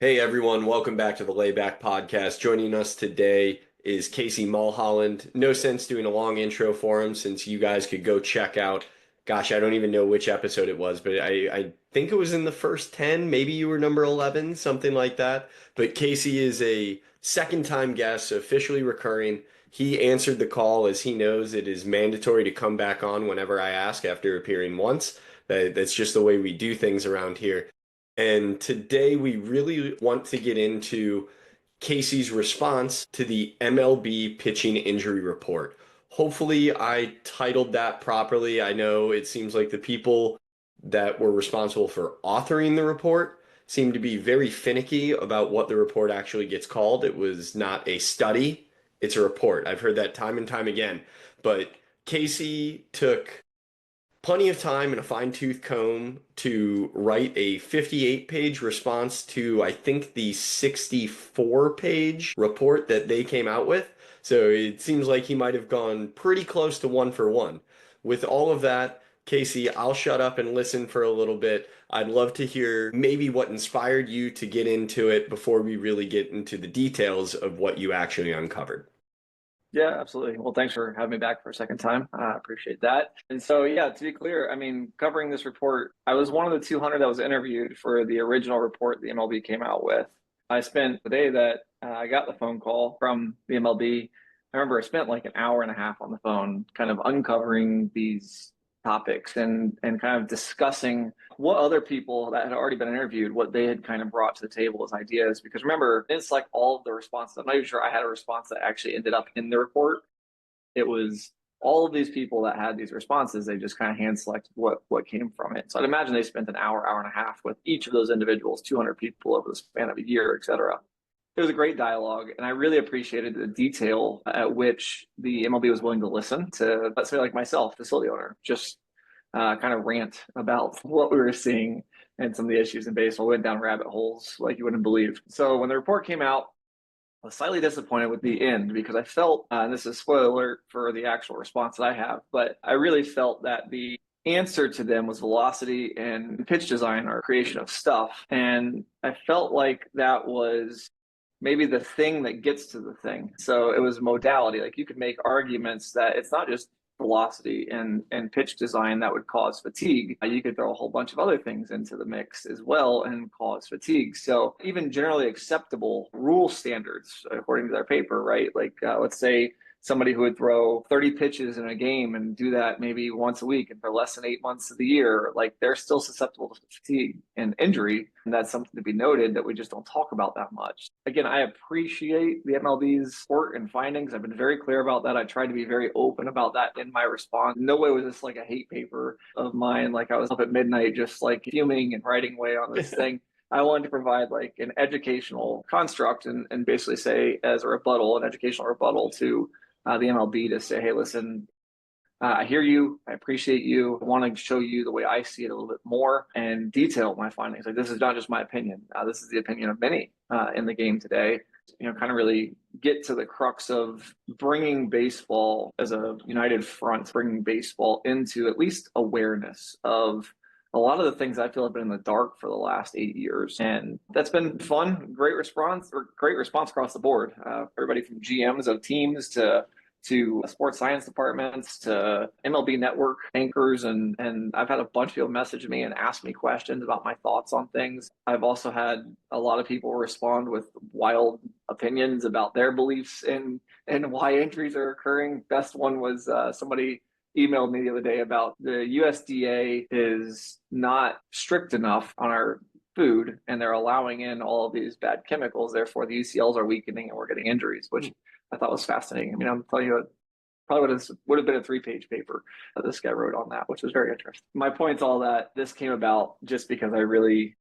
Hey everyone, welcome back to the Layback Podcast. Joining us today is Casey Mulholland. No sense doing a long intro for him since you guys could go check out, gosh, I don't even know which episode it was, but I think it was in the first 10, maybe you were number 11, something like that. But Casey is a second time guest, officially recurring. He answered the call as he knows it is mandatory to come back on whenever I ask after appearing once. That's just the way we do things around here. And today we really want to get into Casey's response to the MLB pitching injury report. Hopefully, I titled that properly. I know it seems like the people that were responsible for authoring the report seem to be very finicky about what the report actually gets called. It was not a study, it's a report. I've heard that time and time again. But Casey took plenty of time and a fine-tooth comb to write a 58-page response to, I think, the 64-page report that they came out with. So it seems like he might have gone pretty close to one for one. With all of that, Casey, I'll shut up and listen for a little bit. I'd love to hear maybe what inspired you to get into it before we really get into the details of what you actually uncovered. Yeah, absolutely. Well, thanks for having me back for a second time. I appreciate that. And so, yeah, to be clear, I mean, covering this report, I was one of the 200 that was interviewed for the original report the MLB came out with. I spent the day that I got the phone call from the MLB. I remember I spent like an hour and a half on the phone, kind of uncovering these topics and kind of discussing what other people that had already been interviewed, what they had kind of brought to the table as ideas. Because remember, it's like all of the responses. I'm not even sure I had a response that actually ended up in the report. It was all of these people that had these responses. They just kind of hand selected what came from it. So I'd imagine they spent an hour and a half with each of those individuals, 200 people over the span of a year, et cetera. It was a great dialogue, and I really appreciated the detail at which the MLB was willing to listen to, let's say, like myself, facility owner, just kind of rant about what we were seeing and some of the issues in baseball. We went down rabbit holes like you wouldn't believe. So when the report came out, I was slightly disappointed with the end because I felt, and this is spoiler alert for the actual response that I have, but I really felt that the answer to them was velocity and pitch design or creation of stuff. And I felt like that was maybe the thing that gets to the thing. So it was modality. Like you could make arguments that it's not just velocity and pitch design that would cause fatigue. You could throw a whole bunch of other things into the mix as well and cause fatigue. So even generally acceptable rule standards, according to their paper, right? Like let's say somebody who would throw 30 pitches in a game and do that maybe once a week and for less than 8 months of the year, like they're still susceptible to fatigue and injury. And that's something to be noted that we just don't talk about that much. Again, I appreciate the MLB's work and findings. I've been very clear about that. I tried to be very open about that in my response. No way was this like a hate paper of mine. Like I was up at midnight just like fuming and writing away on this thing. I wanted to provide like an educational construct and basically say as a rebuttal, an educational rebuttal to the MLB to say, hey, listen, I hear you. I appreciate you. I want to show you the way I see it a little bit more and detail my findings. Like this is not just my opinion. This is the opinion of many in the game today. You know, kind of really get to the crux of bringing baseball as a united front, bringing baseball into at least awareness of a lot of the things I feel have been in the dark for the last 8 years. And that's been fun, great response across the board. Everybody from GMs of teams to sports science departments to MLB network anchors. And I've had a bunch of people message me and ask me questions about my thoughts on things. I've also had a lot of people respond with wild opinions about their beliefs in and why injuries are occurring. Best one was somebody emailed me the other day about the USDA is not strict enough on our food and they're allowing in all of these bad chemicals. Therefore, the UCLs are weakening and we're getting injuries, which I thought was fascinating. I mean, I'm telling you, probably would have been a 3-page paper that this guy wrote on that, which was very interesting. My point's all that this came about just because I really,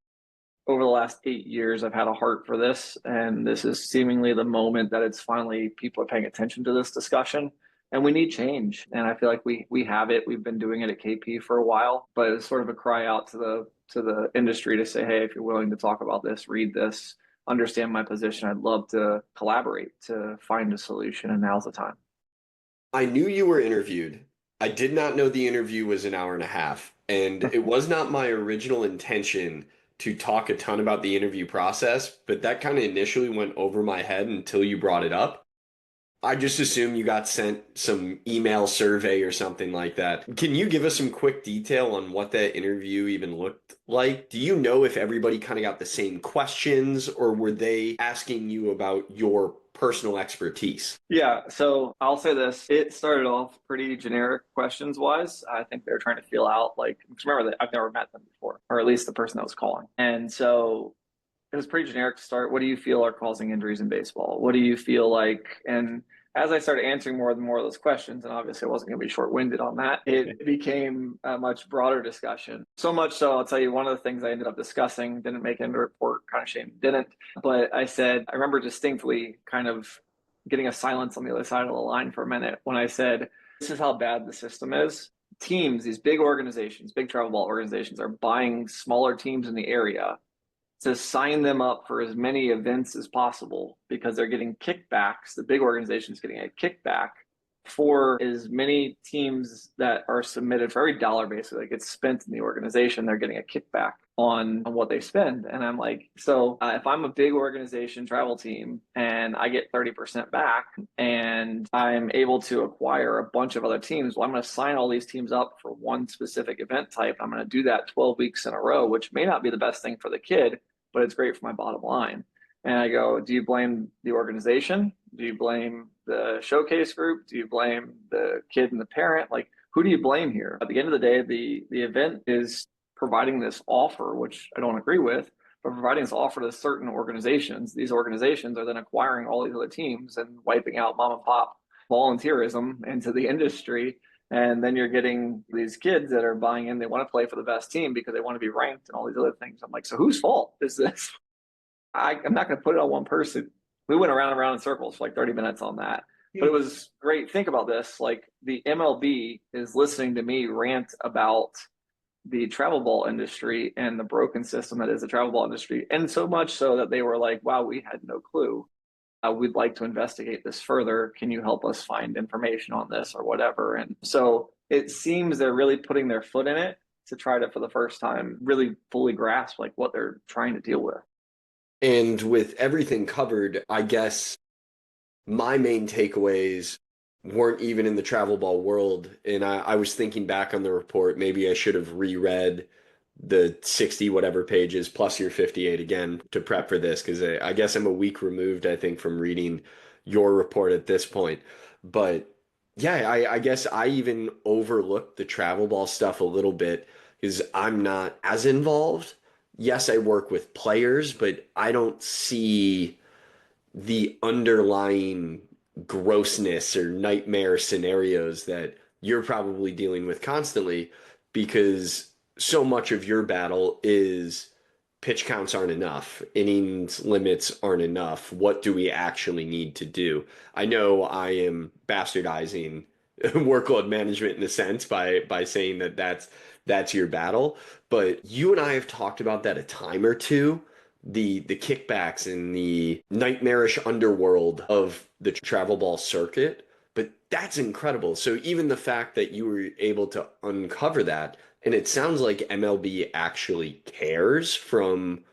over the last 8 years, I've had a heart for this. And this is seemingly the moment that it's finally people are paying attention to this discussion. And we need change. And I feel like we have it. We've been doing it at KP for a while, but it's sort of a cry out to the industry to say, hey, if you're willing to talk about this, read this, understand my position, I'd love to collaborate to find a solution. And now's the time. I knew you were interviewed. I did not know the interview was an hour and a half, and it was not my original intention to talk a ton about the interview process, but that kind of initially went over my head until you brought it up. I just assume you got sent some email survey or something like that. Can you give us some quick detail on what that interview even looked like? Do you know if everybody kind of got the same questions, or were they asking you about your personal expertise? Yeah, so I'll say this. It started off pretty generic questions wise. I think they were trying to feel out, like, 'cause remember that I've never met them before, or at least the person that was calling. And so it was pretty generic to start. What do you feel are causing injuries in baseball? What do you feel like? And as I started answering more and more of those questions, and obviously I wasn't going to be short-winded on that, it became a much broader discussion. So much so, I'll tell you, one of the things I ended up discussing didn't make it into a report, kind of shame it didn't. But I said, I remember distinctly kind of getting a silence on the other side of the line for a minute when I said, this is how bad the system is. Teams, these big organizations, big travel ball organizations, are buying smaller teams in the area to sign them up for as many events as possible because they're getting kickbacks. The big organization's getting a kickback for as many teams that are submitted. For every dollar basically that gets spent in the organization, they're getting a kickback on what they spend. And I'm like, so if I'm a big organization travel team and I get 30% back and I'm able to acquire a bunch of other teams, well, I'm going to sign all these teams up for one specific event type. I'm going to do that 12 weeks in a row, which may not be the best thing for the kid, but it's great for my bottom line. And I go, do you blame the organization? Do you blame the showcase group? Do you blame the kid and the parent? Like, who do you blame here? At the end of the day, the event is providing this offer, which I don't agree with, but providing this offer to certain organizations. These organizations are then acquiring all these other teams and wiping out mom and pop volunteerism into the industry. And then you're getting these kids that are buying in. They want to play for the best team because they want to be ranked and all these other things. I'm like, so whose fault is this? I'm not going to put it on one person. We went around and around in circles for like 30 minutes on that. But it was great. Think about this. Like, the MLB is listening to me rant about the travel ball industry and the broken system that is the travel ball industry. And so much so that they were like, wow, we had no clue. We'd like to investigate this further. Can you help us find information on this or whatever? And so it seems they're really putting their foot in it to try to, for the first time, really fully grasp like what they're trying to deal with. And with everything covered, I guess my main takeaways weren't even in the travel ball world. And I was thinking back on the report, maybe I should have reread the 60 whatever pages plus your 58 again to prep for this, because I guess I'm a week removed, I think, from reading your report at this point. But yeah, I guess I even overlooked the travel ball stuff a little bit because I'm not as involved. Yes, I work with players, but I don't see the underlying grossness or nightmare scenarios that you're probably dealing with constantly, because so much of your battle is pitch counts aren't enough, innings limits aren't enough. What do we actually need to do? I know I am bastardizing workload management in a sense by saying that that's your battle, but you and I have talked about that a time or two, the kickbacks and the nightmarish underworld of the travel ball circuit. But that's incredible. So even the fact that you were able to uncover that, and it sounds like MLB actually cares from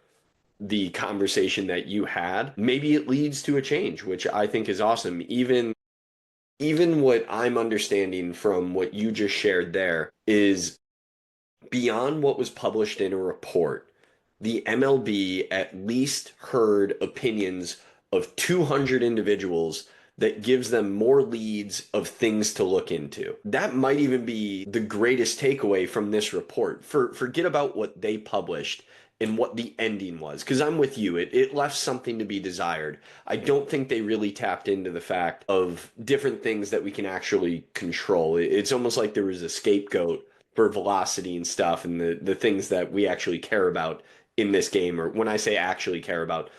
the conversation that you had, maybe it leads to a change, which I think is awesome. Even what I'm understanding from what you just shared there is beyond what was published in a report. The MLB at least heard opinions of 200 individuals that gives them more leads of things to look into. That might even be the greatest takeaway from this report. Forget about what they published and what the ending was, because I'm with you. It left something to be desired. I don't think they really tapped into the fact of different things that we can actually control. It's almost like there was a scapegoat for velocity and stuff, and the things that we actually care about in this game, or when I say actually care about,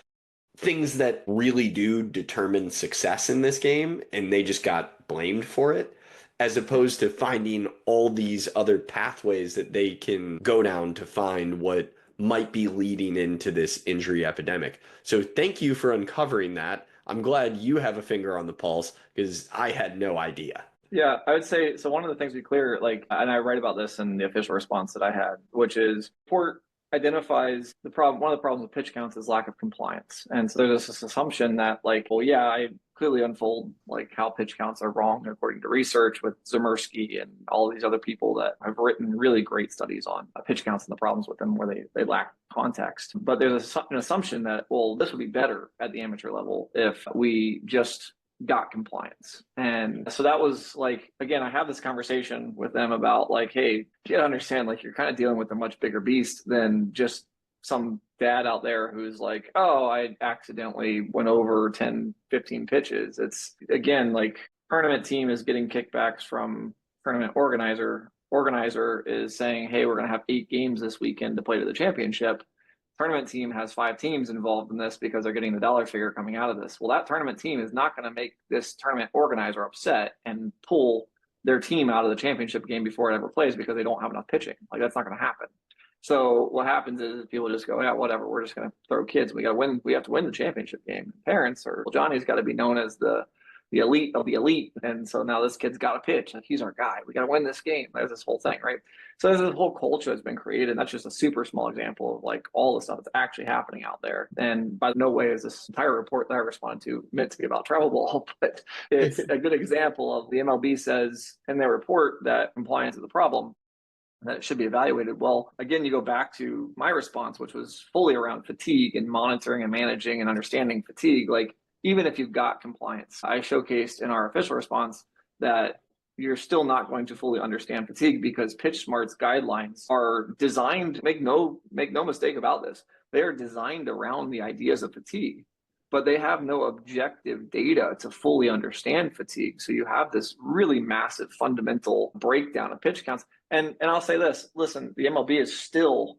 things that really do determine success in this game, and they just got blamed for it, as opposed to finding all these other pathways that they can go down to find what might be leading into this injury epidemic. So thank you for uncovering that. I'm glad you have a finger on the pulse, because I had no idea. Yeah, I would say so. One of the things we clear, like, and I write about this in the official response that I had, which is report identifies the problem. One of the problems with pitch counts is lack of compliance. And so there's this assumption that like, well, yeah, I clearly unfold like how pitch counts are wrong according to research with Zemersky and all of these other people that have written really great studies on pitch counts and the problems with them where they lack context. But there's an assumption that, well, this would be better at the amateur level if we just got compliance. And so that was like, again, I have this conversation with them about like, hey, you gotta understand, like you're kind of dealing with a much bigger beast than just some dad out there who's like, oh, I accidentally went over 10, 15 pitches. It's again, like tournament team is getting kickbacks from tournament organizer. Organizer is saying, hey, we're going to have 8 games this weekend to play to the championship. Tournament team has 5 teams involved in this because they're getting the dollar figure coming out of this. Well, that tournament team is not going to make this tournament organizer upset and pull their team out of the championship game before it ever plays because they don't have enough pitching. Like that's not going to happen. So what happens is people just go, yeah, whatever. We're just going to throw kids. We got to win. We have to win the championship game. Parents are, well, Johnny's got to be known as the elite of the elite. And so now this kid's got to pitch. Like he's our guy. We got to win this game. There's this whole thing, right? So there's this whole culture that's been created. And that's just a super small example of like all the stuff that's actually happening out there. And by no way is this entire report that I responded to meant to be about travel ball, but it's a good example of the MLB says in their report that compliance is a problem, that it should be evaluated. Well, again, you go back to my response, which was fully around fatigue and monitoring and managing and understanding fatigue. Like, even if you've got compliance, I showcased in our official response that you're still not going to fully understand fatigue because Pitch Smart's guidelines are designed, make no mistake about this, they are designed around the ideas of fatigue, but they have no objective data to fully understand fatigue. So you have this really massive fundamental breakdown of pitch counts. And I'll say this, listen, the MLB is still,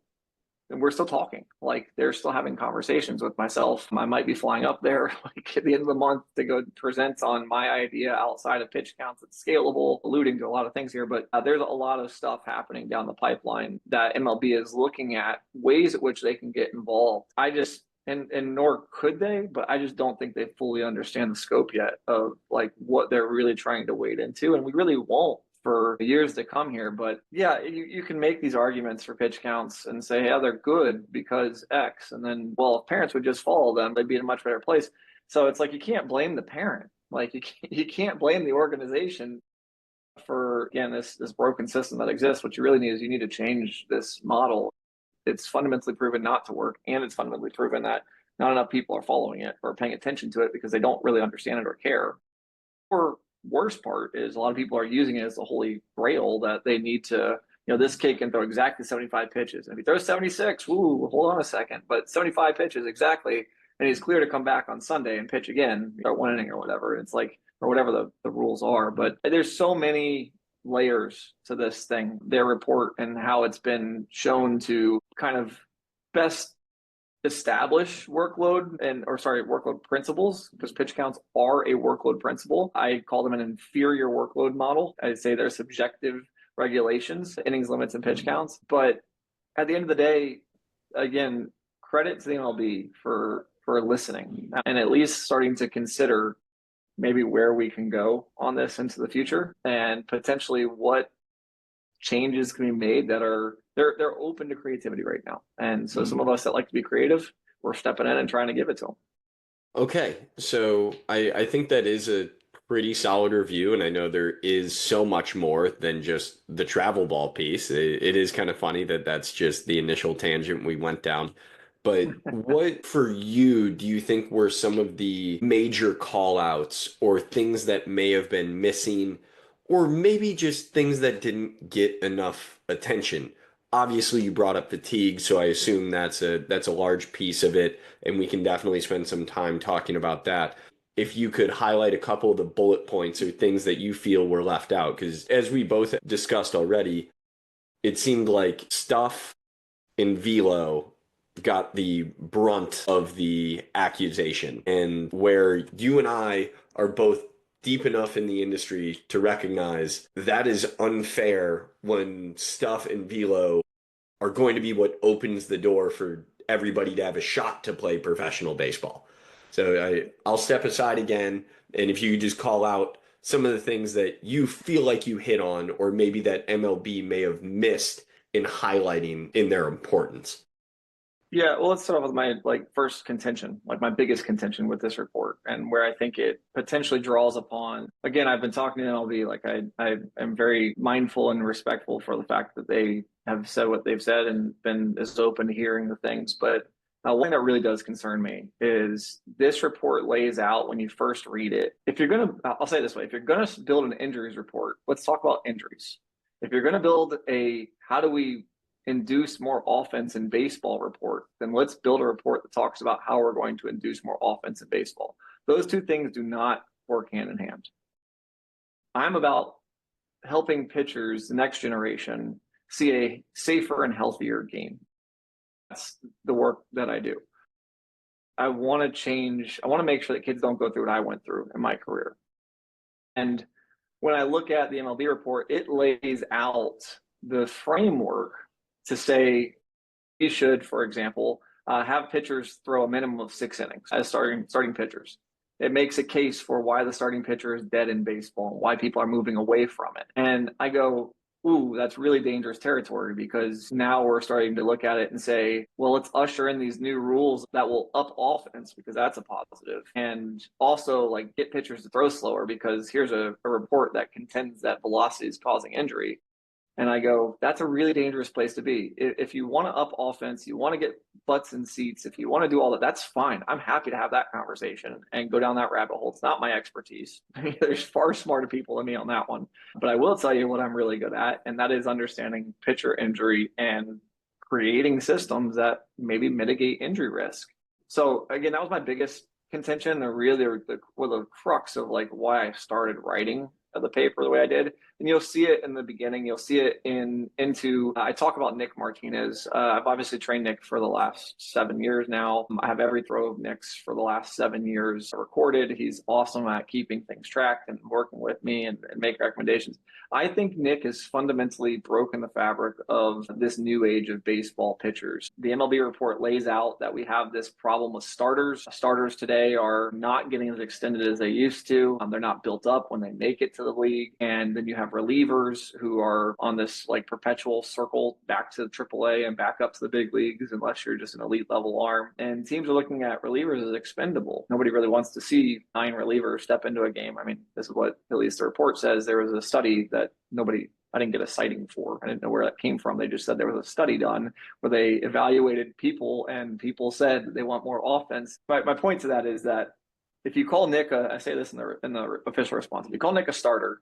and we're still talking, like they're still having conversations with myself. I might be flying up there like at the end of the month to go present on my idea outside of pitch counts that's scalable, alluding to a lot of things here, but there's a lot of stuff happening down the pipeline that MLB is looking at ways at which they can get involved. And nor could they, but I just don't think they fully understand the scope yet of like what they're really trying to wade into. And we really won't for years to come here. But yeah, you can make these arguments for pitch counts and say, yeah, they're good because X. And then, well, if parents would just follow them, they'd be in a much better place. So it's like, you can't blame the parent. Like you can't blame the organization for, again, this broken system that exists. What you really need is you need to change this model. It's fundamentally proven not to work. And it's fundamentally proven that not enough people are following it or paying attention to it because they don't really understand it or care. Or worst part is a lot of people are using it as the holy grail that they need to, this kid can throw exactly 75 pitches. And if he throws 76, hold on a second, but 75 pitches exactly. And he's clear to come back on Sunday and pitch again, or 1 inning or whatever. It's like, or whatever the rules are. But there's so many layers to this thing, their report and how it's been shown to kind of best establish workload principles, because pitch counts are a workload principle. I call them an inferior workload model. I say they're subjective regulations, innings limits and pitch counts. But at the end of the day, again, credit to the MLB for listening and at least starting to consider maybe where we can go on this into the future and potentially what changes can be made that are they're open to creativity right now. And so some of us that like to be creative, we're stepping in and trying to give it to them. Okay, so I think that is a pretty solid review, and I know there is so much more than just the travel ball piece. It is kind of funny that that's just the initial tangent we went down. But what for you do you think were some of the major call outs or things that may have been missing, or maybe just things that didn't get enough attention? Obviously, you brought up fatigue, so I assume that's a large piece of it, and we can definitely spend some time talking about that. If you could highlight a couple of the bullet points or things that you feel were left out, because as we both discussed already, it seemed like stuff in velo got the brunt of the accusation, and where you and I are both deep enough in the industry to recognize that is unfair when stuff in velo are going to be what opens the door for everybody to have a shot to play professional baseball. So I'll step aside again, and if you could just call out some of the things that you feel like you hit on, or maybe that MLB may have missed in highlighting in their importance. Yeah, well, let's start off with my first contention, like my biggest contention with this report, and where I think it potentially draws upon. Again, I've been talking to MLB, like I am very mindful and respectful for the fact that they have said what they've said and been as open to hearing the things. But one thing that really does concern me is this report lays out when you first read it. If you're gonna, I'll say it this way: if you're gonna build an injuries report, let's talk about injuries. If you're gonna build a how do we induce more offense in baseball report, then let's build a report that talks about how we're going to induce more offense in baseball. Those two things do not work hand in hand. I'm about helping pitchers, the next generation, see a safer and healthier game. That's the work that I do. I want to change, I want to make sure that kids don't go through what I went through in my career. And when I look at the MLB report, it lays out the framework to say he should, for example, have pitchers throw a minimum of 6 innings as starting pitchers. It makes a case for why the starting pitcher is dead in baseball and why people are moving away from it. And I go, ooh, that's really dangerous territory, because now we're starting to look at it and say, well, let's usher in these new rules that will up offense, because that's a positive. And also like get pitchers to throw slower, because here's a report that contends that velocity is causing injury. And I go, that's a really dangerous place to be. If you want to up offense, you want to get butts in seats, if you want to do all that, that's fine. I'm happy to have that conversation and go down that rabbit hole. It's not my expertise. There's far smarter people than me on that one. But I will tell you what I'm really good at, and that is understanding pitcher injury and creating systems that maybe mitigate injury risk. So again, that was my biggest contention, and really the crux of like why I started writing the paper the way I did. And you'll see it in the beginning. You'll see it I talk about Nick Martinez. I've obviously trained Nick for the last 7 years now. I have every throw of Nick's for the last 7 years recorded. He's awesome at keeping things tracked and working with me and make recommendations. I think Nick has fundamentally broken the fabric of this new age of baseball pitchers. The MLB report lays out that we have this problem with starters. Starters today are not getting as extended as they used to. They're not built up when they make it to the league. And then you have relievers who are on this like perpetual circle back to AAA and back up to the big leagues, unless you're just an elite level arm. And teams are looking at relievers as expendable. Nobody really wants to see 9 relievers step into a game. I mean, this is what at least the report says. There was a study that I didn't get a citing for. I didn't know where that came from. They just said there was a study done where they evaluated people, and people said they want more offense. My point to that is that if you call Nick, I say this in the official response, if you call Nick a starter,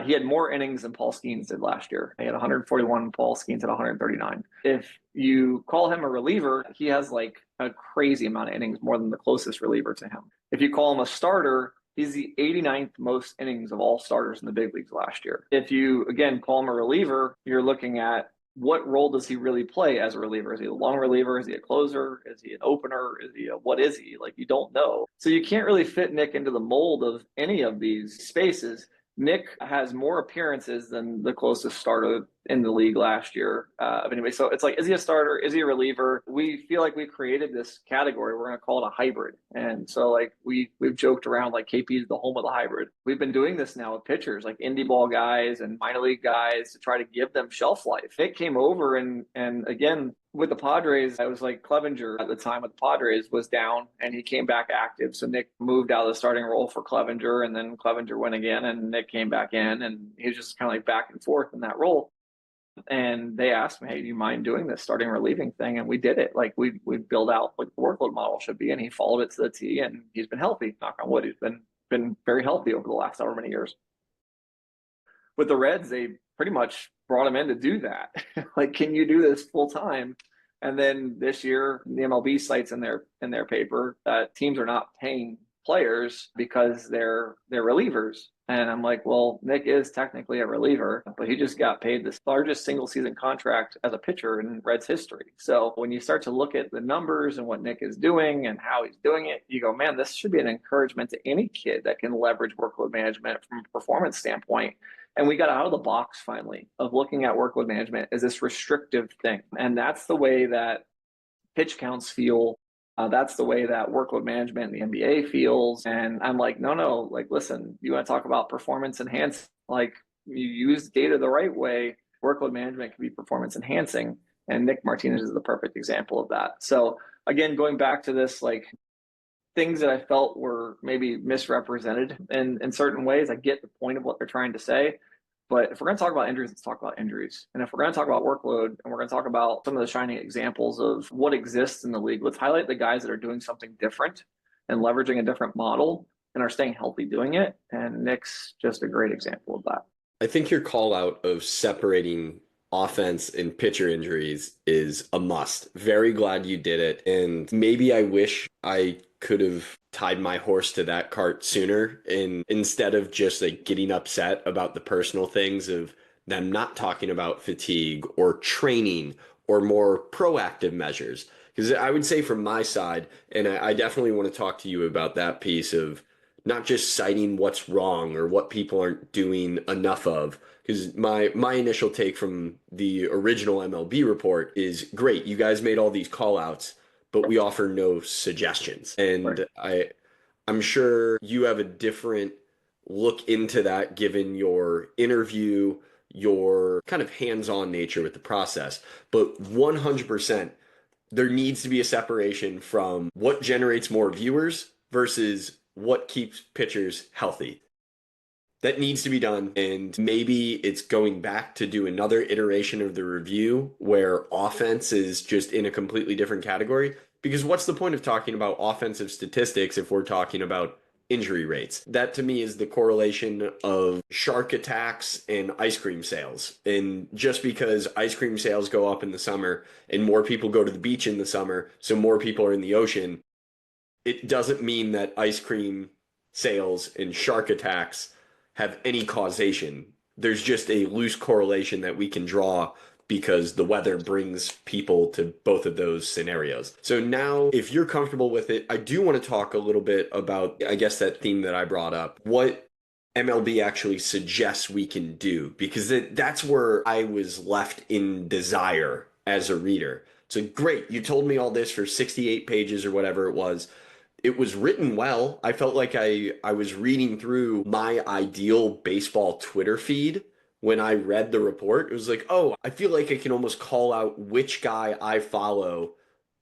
he had more innings than Paul Skeens did last year. He had 141, Paul Skeens had 139. If you call him a reliever, he has like a crazy amount of innings, more than the closest reliever to him. If you call him a starter, he's the 89th most innings of all starters in the big leagues last year. If you, again, call him a reliever, you're looking at what role does he really play as a reliever? Is he a long reliever? Is he a closer? Is he an opener? What is he? Like, you don't know. So you can't really fit Nick into the mold of any of these spaces. Nick has more appearances than the closest starter in the league last year. Anyway, so it's like, is he a starter? Is he a reliever? We feel like we've created this category. We're going to call it a hybrid. And so like we've joked around like KP is the home of the hybrid. We've been doing this now with pitchers, like indie ball guys and minor league guys, to try to give them shelf life. Nick came over and again, with the Padres, I was like Clevenger at the time with the Padres was down, and he came back active. So Nick moved out of the starting role for Clevenger, and then Clevenger went again, and Nick came back in, and he was just kind of like back and forth in that role. And they asked me, hey, do you mind doing this starting relieving thing? And we did it. Like we built out what the workload model should be, and he followed it to the T, and he's been healthy. Knock on wood, he's been very healthy over the last however many years. With the Reds, they pretty much brought him in to do that. Like, can you do this full time? And then this year, the MLB cites in their paper that teams are not paying players because they're relievers. And I'm like, well, Nick is technically a reliever, but he just got paid the largest single season contract as a pitcher in Reds history. So when you start to look at the numbers and what Nick is doing and how he's doing it, you go, man, this should be an encouragement to any kid that can leverage workload management from a performance standpoint. And we got out of the box finally of looking at workload management as this restrictive thing. And that's the way that pitch counts feel. That's the way that workload management in the NBA feels. And I'm like, no, like, listen, you want to talk about performance enhancing, like you use data the right way. Workload management can be performance enhancing. And Nick Martinez is the perfect example of that. So again, going back to this, like things that I felt were maybe misrepresented in certain ways. I get the point of what they're trying to say. But if we're going to talk about injuries, let's talk about injuries. And if we're going to talk about workload and we're going to talk about some of the shining examples of what exists in the league, let's highlight the guys that are doing something different and leveraging a different model and are staying healthy doing it. And Nick's just a great example of that. I think your call out of separating offense and pitcher injuries is a must. Very glad you did it. And maybe I wish I could have tied my horse to that cart sooner, and instead of just like getting upset about the personal things of them not talking about fatigue or training or more proactive measures. Because I would say from my side, and I definitely want to talk to you about that piece of not just citing what's wrong or what people aren't doing enough of. Because my initial take from the original MLB report is great. You guys made all these call outs, but we offer no suggestions. Right. And I'm sure you have a different look into that given your interview, your kind of hands-on nature with the process. But 100%, there needs to be a separation from what generates more viewers versus what keeps pitchers healthy. That needs to be done. And maybe it's going back to do another iteration of the review where offense is just in a completely different category. Because what's the point of talking about offensive statistics if we're talking about injury rates? That to me is the correlation of shark attacks and ice cream sales. And just because ice cream sales go up in the summer and more people go to the beach in the summer, so more people are in the ocean, it doesn't mean that ice cream sales and shark attacks have any causation. There's just a loose correlation that we can draw because the weather brings people to both of those scenarios. So now, if you're comfortable with it, I do want to talk a little bit about, I guess, that theme that I brought up, what MLB actually suggests we can do, because that's where I was left in desire as a reader. So great, you told me all this for 68 pages or whatever it was. It was written well. I felt like I was reading through my ideal baseball Twitter feed when I read the report. It was like, oh, I feel like I can almost call out which guy I follow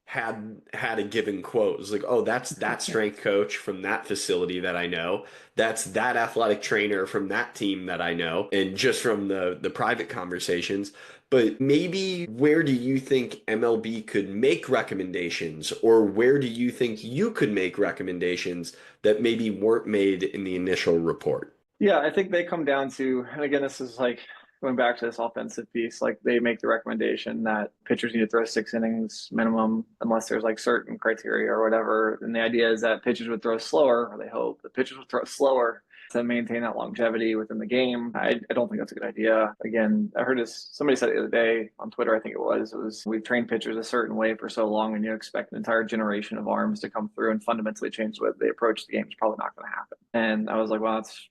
had a given quote. It was like, oh, that's that strength coach from that facility that I know. That's that athletic trainer from that team that I know. And just from the private conversations. But maybe where do you think MLB could make recommendations, or where do you think you could make recommendations that maybe weren't made in the initial report? Yeah, I think they come down to, and again, this is like going back to this offensive piece, like they make the recommendation that pitchers need to throw 6 innings minimum unless there's like certain criteria or whatever. And the idea is that pitchers would throw slower, or they hope that pitchers would throw slower to maintain that longevity within the game. I don't think that's a good idea. Again, I heard this, somebody said the other day on Twitter, I think it was we've trained pitchers a certain way for so long, and you expect an entire generation of arms to come through and fundamentally change the way they approach the game. It's probably not going to happen. And I was like, well, that's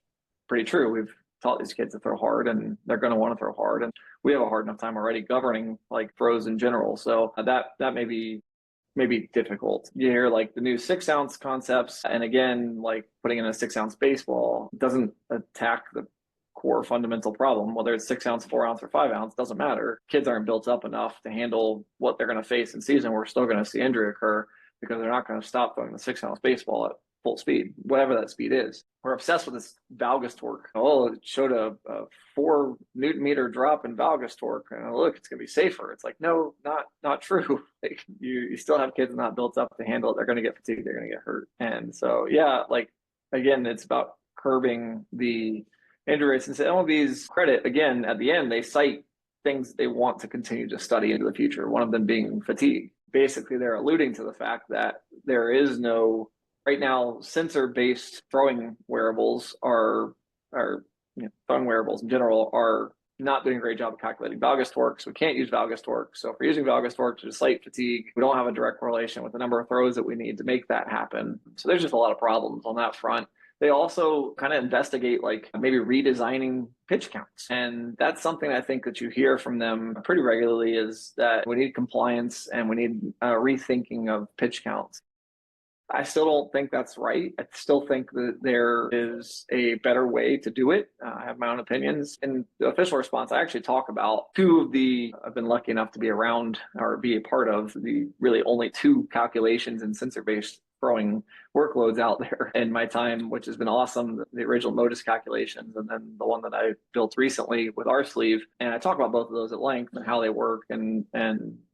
pretty true. We've taught these kids to throw hard, and they're going to want to throw hard. And we have a hard enough time already governing like throws in general. So that may be difficult. You hear like the new 6 ounce concepts, and again, like putting in a 6 ounce baseball doesn't attack the core fundamental problem, whether it's 6 ounce, 4 ounce, or 5 ounce, doesn't matter. Kids aren't built up enough to handle what they're going to face in season. We're still going to see injury occur because they're not going to stop throwing the 6 ounce baseball at full speed, whatever that speed is. We're obsessed with this valgus torque. Oh, it showed a 4 Newton-meter drop in valgus torque, and look, it's going to be safer. It's like, no, not true. Like you still have kids not built up to handle it. They're going to get fatigued. They're going to get hurt. And so, yeah, like again, it's about curbing the injury rates. And so MLB's credit, again, at the end, they cite things they want to continue to study into the future. One of them being fatigue. Basically, they're alluding to the fact that there is no right now, sensor-based throwing wearables throwing wearables in general are not doing a great job of calculating valgus torque. So we can't use valgus torque. So if we're using valgus torque to cite fatigue, we don't have a direct correlation with the number of throws that we need to make that happen. So there's just a lot of problems on that front. They also kind of investigate like maybe redesigning pitch counts. And that's something I think that you hear from them pretty regularly, is that we need compliance and we need rethinking of pitch counts. I still don't think that's right. I still think that there is a better way to do it. I have my own opinions. In the official response, I actually talk about I've been lucky enough to be around or be a part of the really only two calculations and sensor-based throwing workloads out there in my time, which has been awesome. The original Modus calculations, and then the one that I built recently with our sleeve. And I talk about both of those at length and how they work and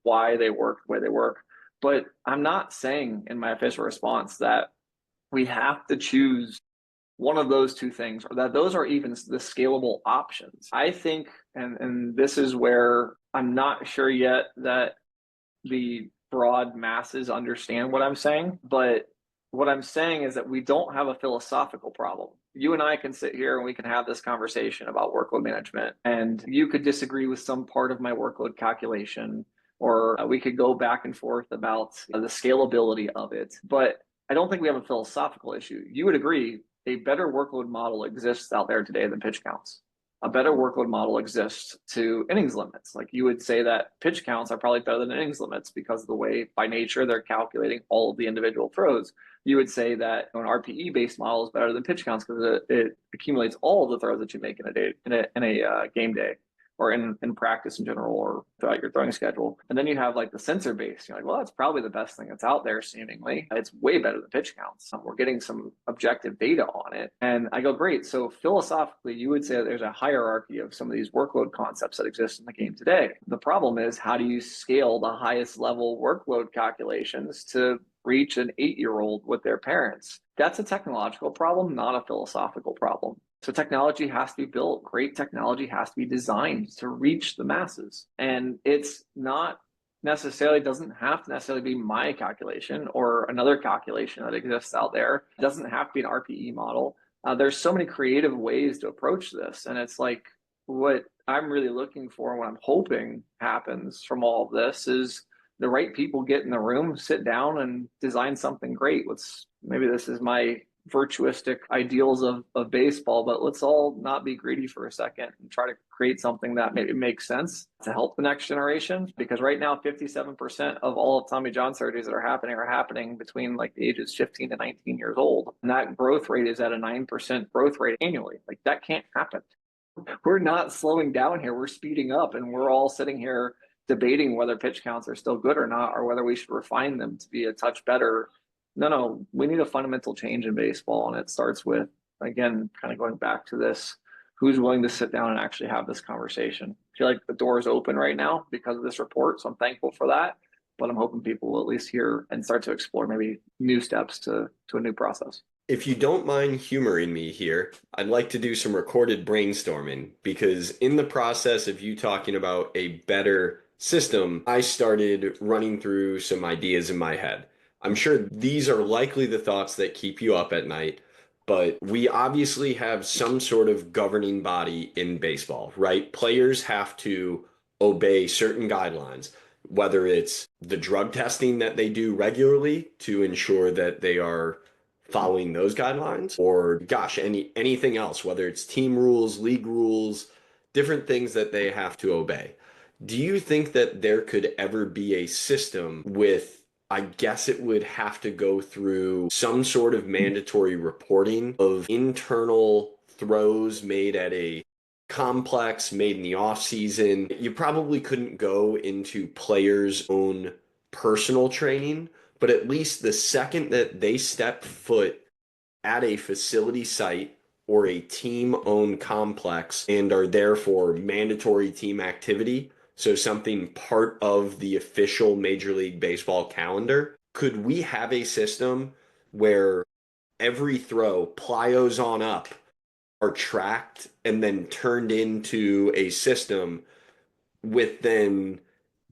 why they work the way they work. But I'm not saying in my official response that we have to choose one of those two things or that those are even the scalable options. I think, and this is where I'm not sure yet that the broad masses understand what I'm saying, but what I'm saying is that we don't have a philosophical problem. You and I can sit here and we can have this conversation about workload management, and you could disagree with some part of my workload calculation, or we could go back and forth about the scalability of it. But I don't think we have a philosophical issue. You would agree a better workload model exists out there today than pitch counts. A better workload model exists to innings limits. Like you would say that pitch counts are probably better than innings limits because of the way by nature they're calculating all of the individual throws. You would say that an RPE based model is better than pitch counts because it accumulates all of the throws that you make in a day in a game day, or in practice in general, or throughout your throwing schedule. And then you have like the sensor base. You're like, well, that's probably the best thing that's out there seemingly. It's way better than pitch counts. We're getting some objective data on it. And I go, great. So philosophically, you would say that there's a hierarchy of some of these workload concepts that exist in the game today. The problem is, how do you scale the highest level workload calculations to reach an 8-year-old with their parents? That's a technological problem, not a philosophical problem. So technology has to be built. Great technology has to be designed to reach the masses. And it's not necessarily, doesn't have to necessarily be my calculation or another calculation that exists out there. It doesn't have to be an RPE model. There's so many creative ways to approach this. And it's like, what I'm really looking for and what I'm hoping happens from all of this is the right people get in the room, sit down and design something great. Maybe this is my virtuistic ideals of baseball, but let's all not be greedy for a second and try to create something that maybe makes sense to help the next generation. Because right now, 57% of all of Tommy John surgeries that are happening between like the ages 15 to 19 years old. And that growth rate is at a 9% growth rate annually. Like that can't happen. We're not slowing down here. We're speeding up, and we're all sitting here debating whether pitch counts are still good or not, or whether we should refine them to be a touch better. No, we need a fundamental change in baseball. And it starts with, again, kind of going back to this, who's willing to sit down and actually have this conversation. I feel like the door is open right now because of this report. So I'm thankful for that. But I'm hoping people will at least hear and start to explore maybe new steps to a new process. If you don't mind humoring me here, I'd like to do some recorded brainstorming, because in the process of you talking about a better system, I started running through some ideas in my head. I'm sure these are likely the thoughts that keep you up at night, but we obviously have some sort of governing body in baseball, right? Players have to obey certain guidelines, whether it's the drug testing that they do regularly to ensure that they are following those guidelines, or anything else, whether it's team rules, league rules, different things that they have to obey. Do you think that there could ever be a system with, I guess it would have to go through some sort of mandatory reporting of internal throws made at a complex, made in the off season? You probably couldn't go into players' own personal training, but at least the second that they step foot at a facility site or a team-owned complex and are there for mandatory team activity, so something part of the official Major League Baseball calendar, could we have a system where every throw, plyos on up, are tracked and then turned into a system with then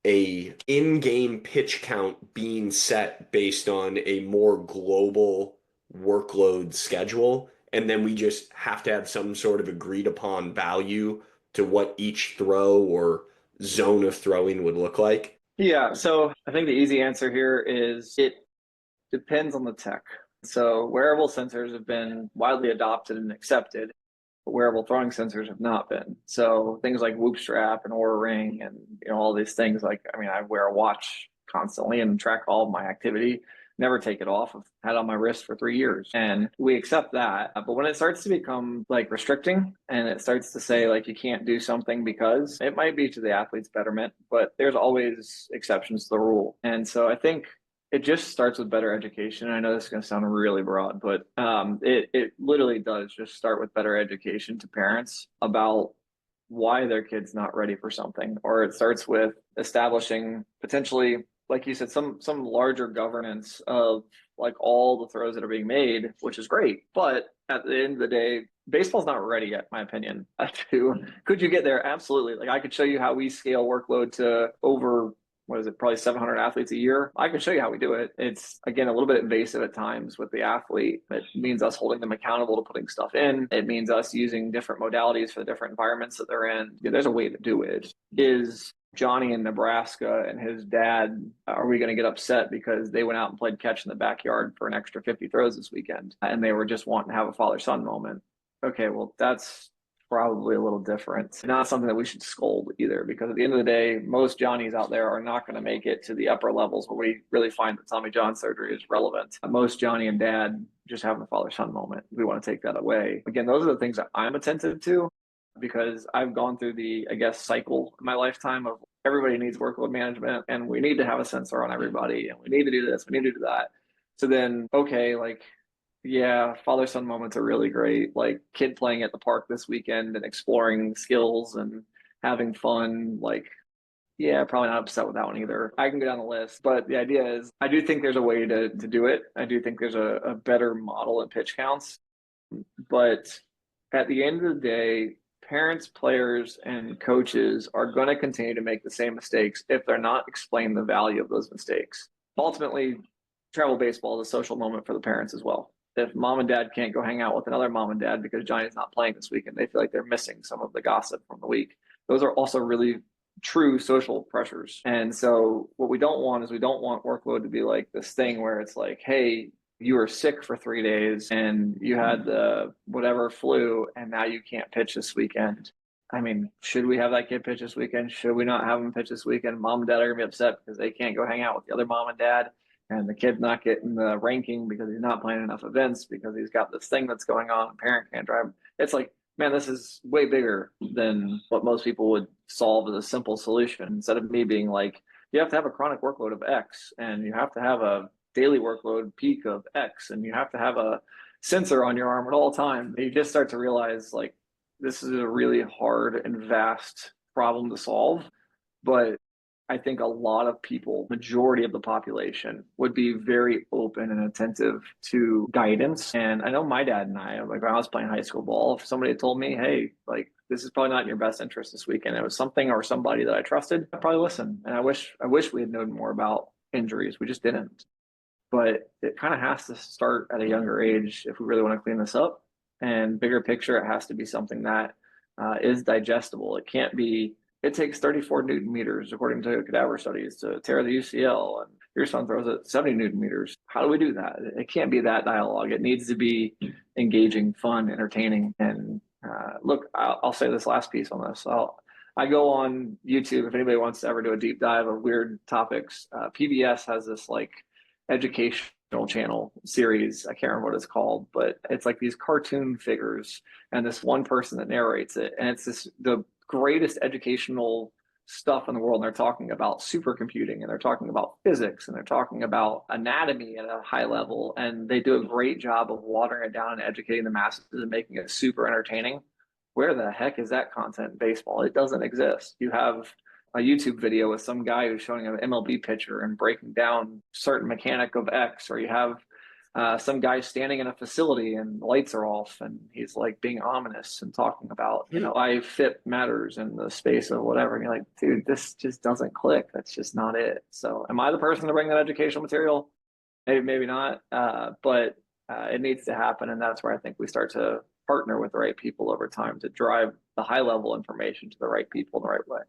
a in-game pitch count being set based on a more global workload schedule, and then we just have to have some sort of agreed upon value to what each throw or zone of throwing would look like? Yeah, so I think the easy answer here is it depends on the tech. So wearable sensors have been widely adopted and accepted, but wearable throwing sensors have not been. So things like Whoop Strap and Oura Ring and all these things, like, I mean, I wear a watch constantly and track all of my activity. never take it off. I've had it on my wrist for 3 years and we accept that. But when it starts to become like restricting and it starts to say like you can't do something because it might be to the athlete's betterment, but there's always exceptions to the rule. And so I think it just starts with better education. I know this is going to sound really broad, but it literally does just start with better education to parents about why their kid's not ready for something. Or it starts with establishing potentially, like you said, some larger governance of like all the throws that are being made, which is great. But at the end of the day, baseball's not ready yet, in my opinion. Could you get there? Absolutely. Like I could show you how we scale workload to over what is it, probably 700 athletes a year. I can show you how we do it. It's, again, a little bit invasive at times with the athlete. It means us holding them accountable to putting stuff in. It means us using different modalities for the different environments that they're in. There's a way to do it. Is Johnny in Nebraska and his dad, are we going to get upset because they went out and played catch in the backyard for an extra 50 throws this weekend and they were just wanting to have a father-son moment? Okay, well, that's probably a little different. Not something that we should scold either, because at the end of the day, most Johnnies out there are not going to make it to the upper levels where we really find that Tommy John surgery is relevant. Most Johnny and dad just having a father-son moment. We want to take that away. Again, those are the things that I'm attentive to because I've gone through the, I guess, cycle in my lifetime of everybody needs workload management and we need to have a sensor on everybody and we need to do this, we need to do that. So then, okay, like, yeah, father-son moments are really great. Like kid playing at the park this weekend and exploring skills and having fun. Like, yeah, probably not upset with that one either. I can go down the list, but the idea is I do think there's a way to do it. I do think there's a better model at pitch counts. But at the end of the day, parents, players, and coaches are going to continue to make the same mistakes if they're not explained the value of those mistakes. Ultimately, travel baseball is a social moment for the parents as well. If mom and dad can't go hang out with another mom and dad because Johnny's not playing this weekend, they feel like they're missing some of the gossip from the week. Those are also really true social pressures. And so what we don't want is we don't want workload to be like this thing where it's like, hey, you were sick for 3 days and you had the whatever flu and now you can't pitch this weekend. I mean, should we have that kid pitch this weekend? Should we not have him pitch this weekend? Mom and dad are gonna be upset because they can't go hang out with the other mom and dad. And the kid's not getting the ranking because he's not playing enough events because he's got this thing that's going on and parent can't drive him. It's like, man, this is way bigger than what most people would solve as a simple solution. Instead of me being like, you have to have a chronic workload of X and you have to have a daily workload peak of X and you have to have a sensor on your arm at all times. You just start to realize like this is a really hard and vast problem to solve. But I think a lot of people, majority of the population, would be very open and attentive to guidance. And I know my dad and I, like when I was playing high school ball, if somebody had told me, hey, like this is probably not in your best interest this weekend, it was something or somebody that I trusted, I'd probably listen. And I wish we had known more about injuries. We just didn't. But it kind of has to start at a younger age if we really want to clean this up. And bigger picture, it has to be something that is digestible. It can't be. It takes 34 Newton meters, according to cadaver studies, to tear the UCL, and your son throws it 70 Newton meters. How do we do that? It can't be that dialogue. It needs to be engaging, fun, entertaining. And look, I'll say this last piece on this. I go on YouTube if anybody wants to ever do a deep dive of weird topics. PBS has this like educational channel series. I can't remember what it's called, but it's like these cartoon figures and this one person that narrates it, and it's the greatest educational stuff in the world. And they're talking about supercomputing and they're talking about physics and they're talking about anatomy at a high level. And they do a great job of watering it down and educating the masses and making it super entertaining. Where the heck is that content in baseball? It doesn't exist. You have a YouTube video with some guy who's showing an MLB pitcher and breaking down certain mechanic of X, or you have some guy standing in a facility and the lights are off and he's like being ominous and talking about, why fit matters in the space of whatever. And you're like, dude, this just doesn't click. That's just not it. So am I the person to bring that educational material? Maybe not, but it needs to happen. And that's where I think we start to partner with the right people over time to drive the high level information to the right people in the right way.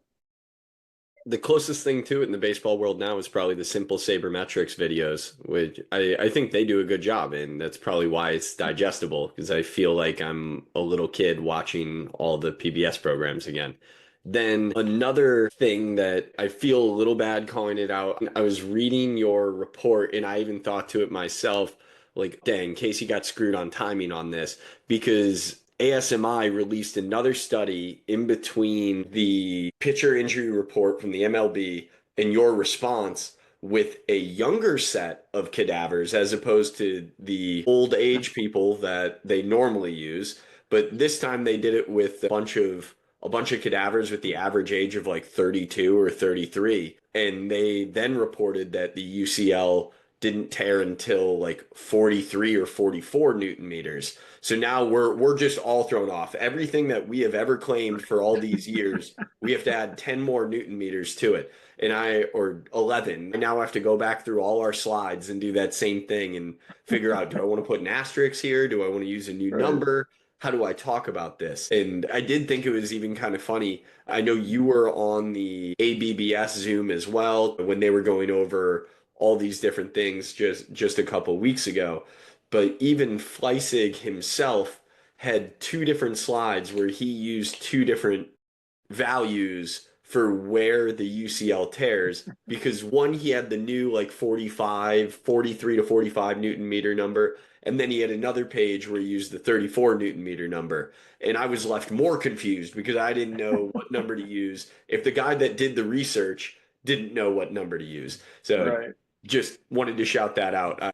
The closest thing to it in the baseball world now is probably the simple sabermetrics videos, which I think they do a good job. And that's probably why it's digestible, because I feel like I'm a little kid watching all the PBS programs again. Then another thing that I feel a little bad calling it out, I was reading your report and I even thought to it myself, like, dang, Casey got screwed on timing on this because ASMI released another study in between the pitcher injury report from the MLB and your response with a younger set of cadavers as opposed to the old age people that they normally use. But this time they did it with a bunch of cadavers with the average age of like 32 or 33. And they then reported that the UCL didn't tear until like 43 or 44 Newton meters. So now we're just all thrown off. Everything that we have ever claimed for all these years, we have to add 10 more Newton meters to it. Or 11. I now have to go back through all our slides and do that same thing and figure out, do I want to put an asterisk here? Do I want to use a new number? How do I talk about this? And I did think it was even kind of funny. I know you were on the ABBS Zoom as well when they were going over all these different things just a couple weeks ago. But even Fleissig himself had two different slides where he used two different values for where the UCL tears because one he had the new like 43 to 45 Newton meter number, and then he had another page where he used the 34 Newton meter number. And I was left more confused because I didn't know what number to use if the guy that did the research didn't know what number to use. So just wanted to shout that out. I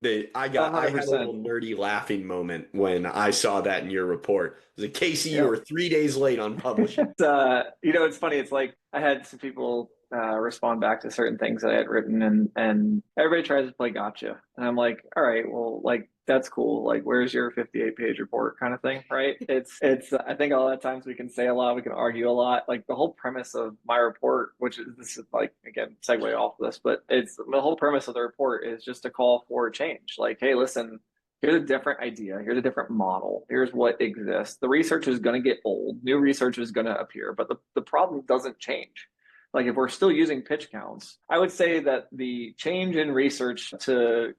had a little nerdy laughing moment when I saw that in your report. It was like, Casey, you were 3 days late on publishing. It's funny. It's like I had some people respond back to certain things that I had written, and everybody tries to play gotcha. And I'm like, all right, well, like that's cool. Like, where's your 58-page report kind of thing, right? It's. I think a lot of times we can say a lot, we can argue a lot. Like the whole premise of my report, which is this is like again segue off of this, but it's the whole premise of the report is just a call for change. Like, hey, listen. Here's a different idea. Here's a different model. Here's what exists. The research is going to get old. New research is going to appear, but the problem doesn't change. Like if we're still using pitch counts, I would say that the change in research to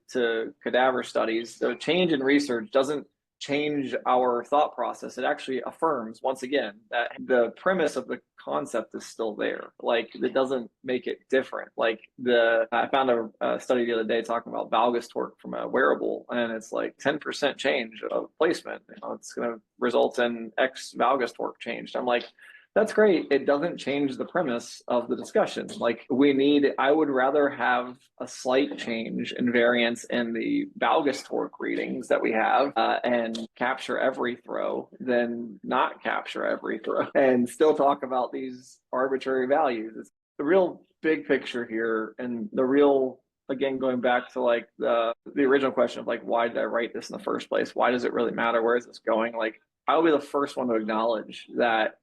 cadaver studies, the change in research doesn't change our thought process. It actually affirms once again that the premise of the concept is still there. Like it doesn't make it different. Like I found a study the other day talking about valgus torque from a wearable, and it's like 10% change of placement. It's going to result in X valgus torque changed. I'm like, that's great. It doesn't change the premise of the discussion. Like I would rather have a slight change in variance in the valgus torque readings that we have and capture every throw than not capture every throw and still talk about these arbitrary values. It's the real big picture here, and the real, again, going back to like the original question of like, why did I write this in the first place? Why does it really matter? Where is this going? Like, I'll be the first one to acknowledge that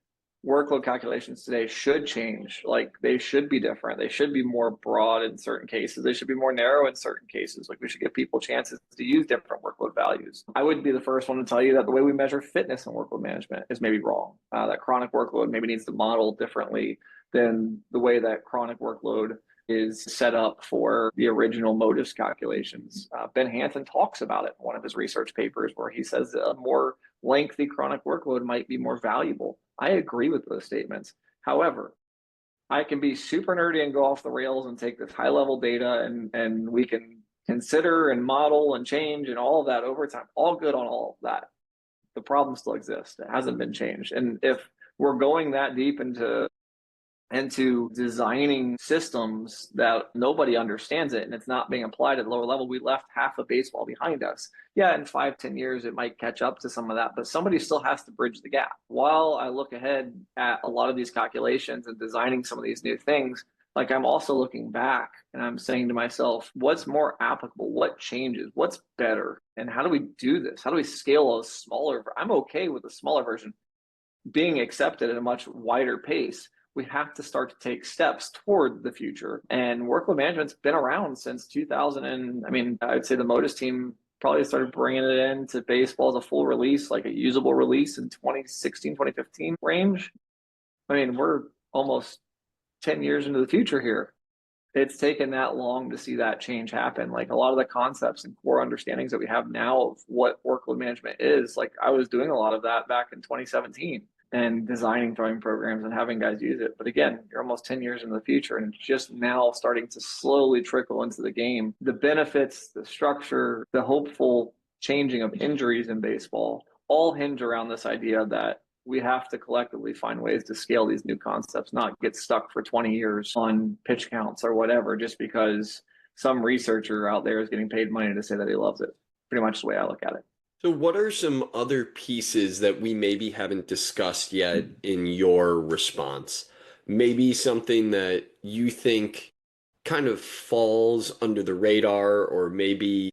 workload calculations today should change. Like they should be different. They should be more broad in certain cases. They should be more narrow in certain cases. Like we should give people chances to use different workload values. I would be the first one to tell you that the way we measure fitness in workload management is maybe wrong. That chronic workload maybe needs to model differently than the way that chronic workload is set up for the original motives calculations. Ben Hansen talks about it in one of his research papers where he says a more lengthy chronic workload might be more valuable. I agree with those statements. However, I can be super nerdy and go off the rails and take this high level data and we can consider and model and change and all of that over time. All good on all of that. The problem still exists. It hasn't been changed. And if we're going that deep into designing systems that nobody understands it and it's not being applied at a lower level, we left half of baseball behind us. Yeah, in 5-10 years, it might catch up to some of that, but somebody still has to bridge the gap. While I look ahead at a lot of these calculations and designing some of these new things, like I'm also looking back and I'm saying to myself, what's more applicable? What changes? What's better? And how do we do this? How do we scale a smaller? I'm okay with a smaller version being accepted at a much wider pace. We have to start to take steps toward the future. And workload management's been around since 2000. And I mean, I'd say the Modus team probably started bringing it into baseball as a full release, like a usable release in 2016, 2015 range. I mean, we're almost 10 years into the future here. It's taken that long to see that change happen. Like a lot of the concepts and core understandings that we have now of what workload management is, like I was doing a lot of that back in 2017. and designing throwing programs and having guys use it. But again, you're almost 10 years in the future and it's just now starting to slowly trickle into the game. The benefits, the structure, the hopeful changing of injuries in baseball all hinge around this idea that we have to collectively find ways to scale these new concepts, not get stuck for 20 years on pitch counts or whatever, just because some researcher out there is getting paid money to say that he loves it. Pretty much the way I look at it. So what are some other pieces that we maybe haven't discussed yet in your response? Maybe something that you think kind of falls under the radar, or maybe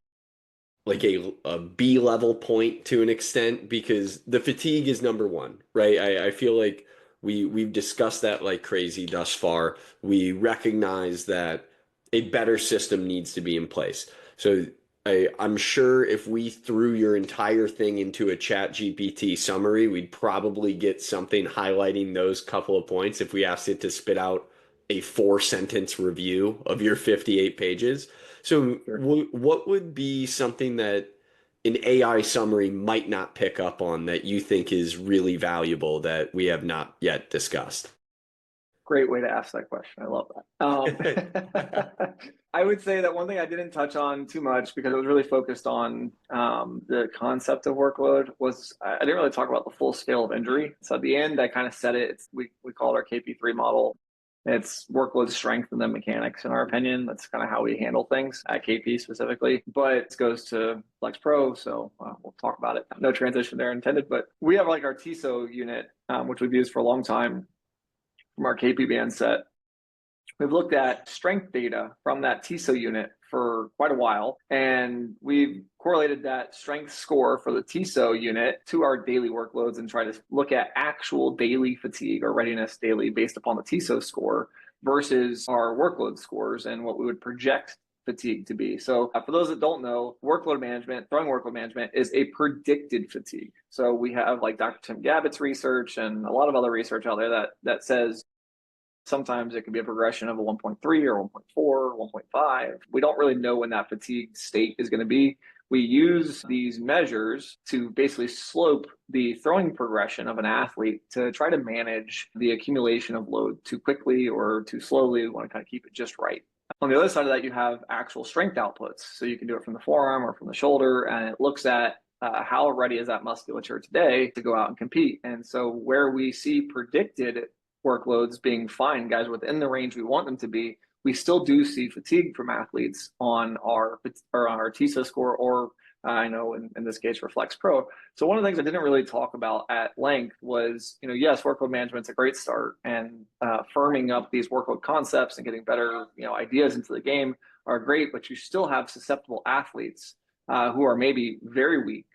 like a B level point to an extent, because the fatigue is number one, right? I feel like we've discussed that like crazy thus far. We recognize that a better system needs to be in place. So I'm sure if we threw your entire thing into a chat GPT summary, we'd probably get something highlighting those couple of points if we asked it to spit out a 4-sentence review of your 58 pages. So Sure. what would be something that an AI summary might not pick up on that you think is really valuable that we have not yet discussed? Great way to ask that question. I love that. I would say that one thing I didn't touch on too much because it was really focused on the concept of workload was I didn't really talk about the full scale of injury. So at the end, I kind of said it. We call it our KP3 model. It's workload, strength, and then mechanics, in our opinion. That's kind of how we handle things at KP specifically. But it goes to Flex Pro, so we'll talk about it. No transition there intended, but we have like our TISO unit, which we've used for a long time from our KP band set. We've looked at strength data from that TISO unit for quite a while, and we've correlated that strength score for the TISO unit to our daily workloads and try to look at actual daily fatigue or readiness daily based upon the TISO score versus our workload scores and what we would project fatigue to be. So for those that don't know, workload management, throwing workload management is a predicted fatigue. So we have like Dr. Tim Gabbitt's research and a lot of other research out there that says sometimes it could be a progression of a 1.3 or 1.4, 1.5. We don't really know when that fatigue state is going to be. We use these measures to basically slope the throwing progression of an athlete to try to manage the accumulation of load too quickly or too slowly. We want to kind of keep it just right. On the other side of that, you have actual strength outputs. So you can do it from the forearm or from the shoulder, and it looks at how ready is that musculature today to go out and compete. And so where we see predicted workloads being fine, guys within the range we want them to be, we still do see fatigue from athletes on our TISO score, or I know in this case for Flex Pro. So one of the things I didn't really talk about at length was, yes, workload management's a great start, and firming up these workload concepts and getting better, ideas into the game are great, but you still have susceptible athletes who are maybe very weak,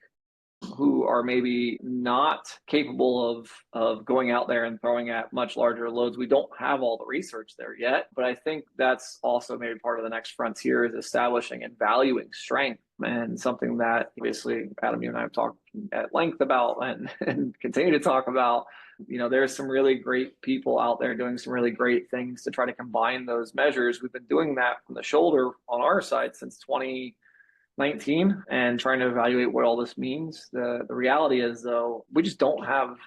who are maybe not capable of going out there and throwing at much larger loads. We don't have all the research there yet, but I think that's also maybe part of the next frontier is establishing and valuing strength, and something that obviously Adam, you and I have talked at length about and continue to talk about. There's some really great people out there doing some really great things to try to combine those measures. We've been doing that from the shoulder on our side since 2019 and trying to evaluate what all this means. The reality is, though, we just don't have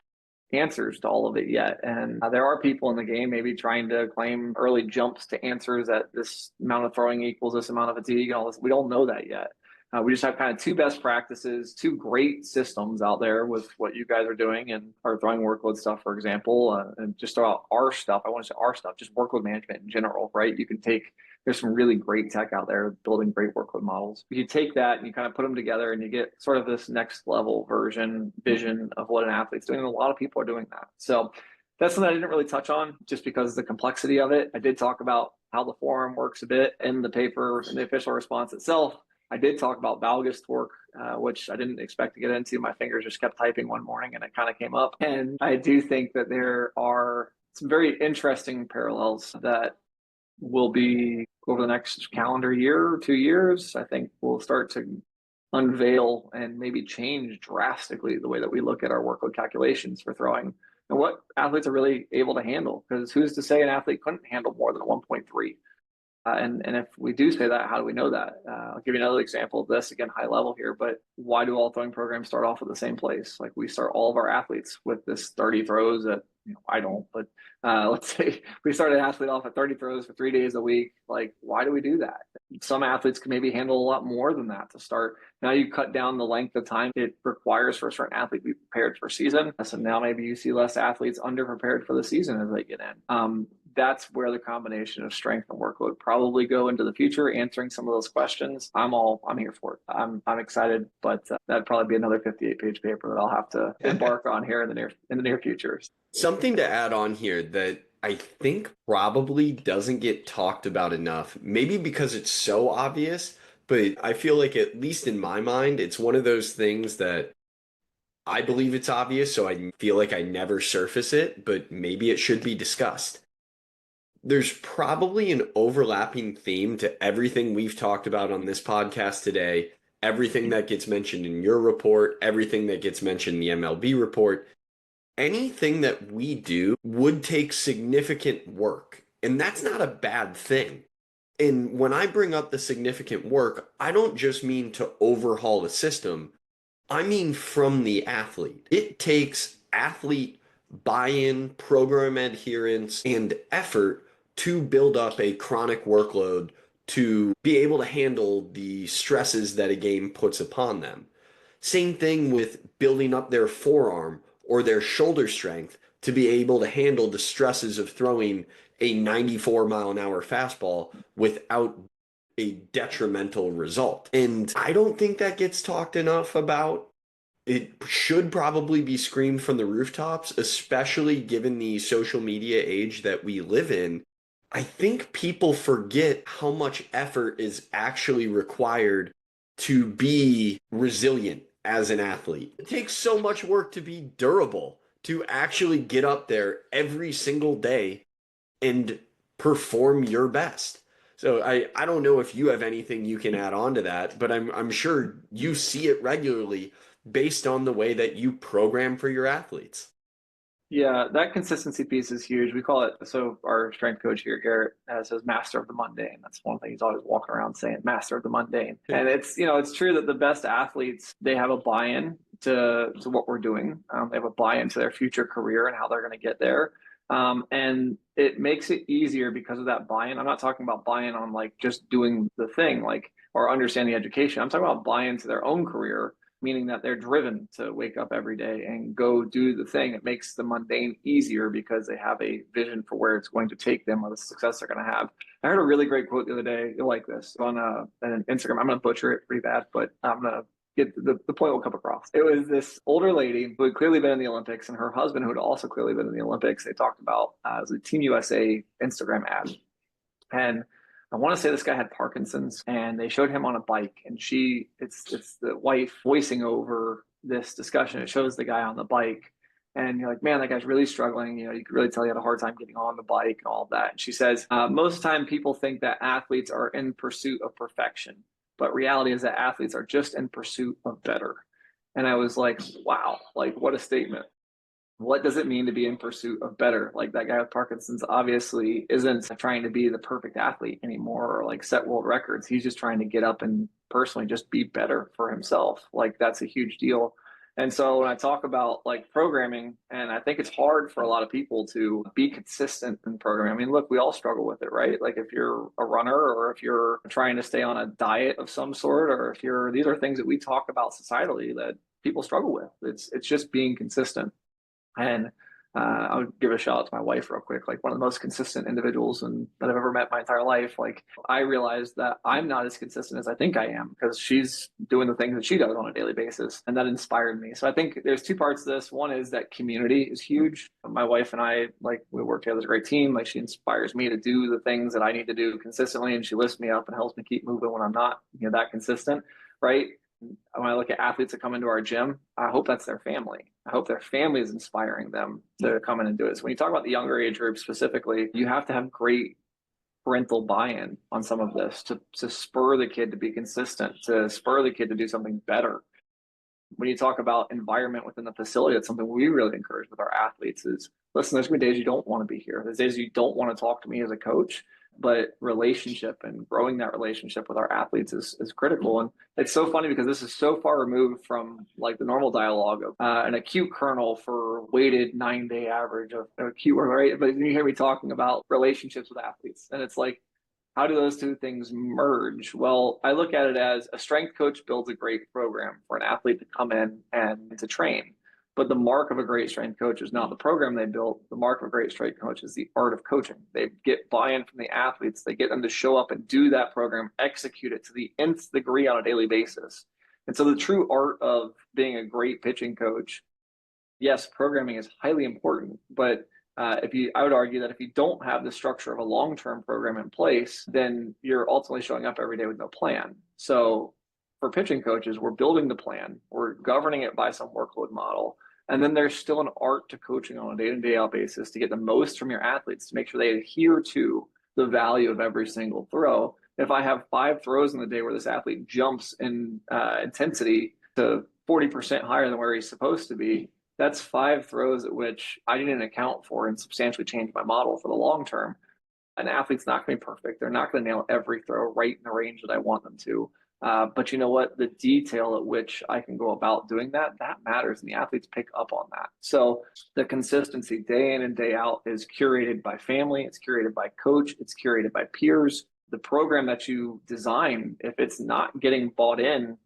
answers to all of it yet. And there are people in the game maybe trying to claim early jumps to answers that this amount of throwing equals this amount of fatigue and all this. We don't know that yet. We just have kind of two best practices, two great systems out there with what you guys are doing and our throwing workload stuff, for example, and just about our stuff. I want to say our stuff, just workload management in general, right? There's some really great tech out there building great workload models. You take that and you kind of put them together and you get sort of this next level vision of what an athlete's doing. And a lot of people are doing that. So that's something I didn't really touch on just because of the complexity of it. I did talk about how the forearm works a bit in the paper and the official response itself. I did talk about valgus torque, which I didn't expect to get into. My fingers just kept typing one morning and it kind of came up. And I do think that there are some very interesting parallels that will be over the next calendar year or 2 years. I think we'll start to unveil and maybe change drastically the way that we look at our workload calculations for throwing and what athletes are really able to handle. Because who's to say an athlete couldn't handle more than a 1.3? And if we do say that, how do we know that? I'll give you another example of this, again, high level here, but why do all throwing programs start off at the same place? Like we start all of our athletes with this 30 throws at, I don't, but let's say we start an athlete off at 30 throws for 3 days a week. Like, why do we do that? Some athletes can maybe handle a lot more than that to start. Now you cut down the length of time it requires for a certain athlete to be prepared for season. So now maybe you see less athletes underprepared for the season as they get in. That's where the combination of strength and workload probably go into the future. Answering some of those questions, I'm here for it. I'm excited, but that'd probably be another 58-page paper that I'll have to embark on here in the near future. Something to add on here that I think probably doesn't get talked about enough, maybe because it's so obvious, but I feel like, at least in my mind, it's one of those things that I believe it's obvious, so I feel like I never surface it, but maybe it should be discussed. There's probably an overlapping theme to everything we've talked about on this podcast today, everything that gets mentioned in your report, everything that gets mentioned in the MLB report. Anything that we do would take significant work, and that's not a bad thing. And when I bring up the significant work, I don't just mean to overhaul a system. I mean from the athlete. It takes athlete buy-in, program adherence, and effort to build up a chronic workload to be able to handle the stresses that a game puts upon them. Same thing with building up their forearm or their shoulder strength to be able to handle the stresses of throwing a 94-mile-an-hour fastball without a detrimental result. And I don't think that gets talked enough about. It should probably be screamed from the rooftops, especially given the social media age that we live in. I think people forget how much effort is actually required to be resilient as an athlete. It takes so much work to be durable, to actually get up there every single day and perform your best. So I don't know if you have anything you can add on to that, but I'm sure you see it regularly based on the way that you program for your athletes. Yeah, that consistency piece is huge. We call it, so our strength coach here, Garrett, says master of the mundane. That's one thing he's always walking around saying, master of the mundane. And it's true that the best athletes, they have a buy-in to what we're doing. They have a buy-in to their future career and how they're going to get there. And it makes it easier because of that buy-in. I'm not talking about buy-in on like just doing the thing, like, or understanding education. I'm talking about buy-in to their own career, meaning that they're driven to wake up every day and go do the thing. It makes the mundane easier because they have a vision for where it's going to take them or the success they're going to have. I heard a really great quote the other day. You'll like this on an Instagram. I'm going to butcher it pretty bad, but I'm going to get the point will come across. It was this older lady who had clearly been in the Olympics, and her husband, who had also clearly been in the Olympics. They talked about it was a Team USA Instagram ad. And I want to say this guy had Parkinson's, and they showed him on a bike, and it's the wife voicing over this discussion. It shows the guy on the bike, and you're like, man, that guy's really struggling. You could really tell he had a hard time getting on the bike and all of that. And she says, most of the time people think that athletes are in pursuit of perfection, but reality is that athletes are just in pursuit of better. And I was like, wow, like what a statement. What does it mean to be in pursuit of better? Like that guy with Parkinson's obviously isn't trying to be the perfect athlete anymore or like set world records. He's just trying to get up and personally just be better for himself. Like that's a huge deal. And so when I talk about like programming, and I think it's hard for a lot of people to be consistent in programming. I mean, look, we all struggle with it, right? Like if you're a runner or if you're trying to stay on a diet of some sort, or if these are things that we talk about societally that people struggle with. It's just being consistent. And I would give a shout out to my wife real quick, like one of the most consistent individuals that I've ever met my entire life. Like I realized that I'm not as consistent as I think I am because she's doing the things that she does on a daily basis. And that inspired me. So I think there's two parts to this. One is that community is huge. My wife and I, like we work together as a great team. Like she inspires me to do the things that I need to do consistently. And she lifts me up and helps me keep moving when I'm not, that consistent, right? When I look at athletes that come into our gym, I hope that's their family. I hope their family is inspiring them to come in and do it. So when you talk about the younger age group specifically, you have to have great parental buy-in on some of this to spur the kid to be consistent, to spur the kid to do something better. When you talk about environment within the facility, that's something we really encourage with our athletes is, listen, there's going to be days you don't want to be here. There's days you don't want to talk to me as a coach. but relationship and growing that relationship with our athletes is critical. And it's so funny because this is so far removed from like the normal dialogue of an acute kernel for weighted 9-day average of acute, right? But you hear me talking about relationships with athletes, and it's like, how do those two things merge? Well, I look at it as a strength coach builds a great program for an athlete to come in and to train. But the mark of a great strength coach is not the program they built. The mark of a great strength coach is the art of coaching. They get buy-in from the athletes. They get them to show up and do that program, execute it to the nth degree on a daily basis. And so the true art of being a great pitching coach, yes, programming is highly important, but I would argue that if you don't have the structure of a long-term program in place, then you're ultimately showing up every day with no plan. So for pitching coaches, we're building the plan, we're governing it by some workload model. And then there's still an art to coaching on a day-in, day-out basis to get the most from your athletes, to make sure they adhere to the value of every single throw. If I have 5 throws in the day where this athlete jumps in intensity to 40% higher than where he's supposed to be, that's 5 throws at which I didn't account for and substantially change my model for the long term. An athlete's not going to be perfect. They're not going to nail every throw right in the range that I want them to. But you know what? The detail at which I can go about doing that matters, and the athletes pick up on that. So the consistency day in and day out is curated by family, it's curated by coach, it's curated by peers. The program that you design, if it's not getting bought in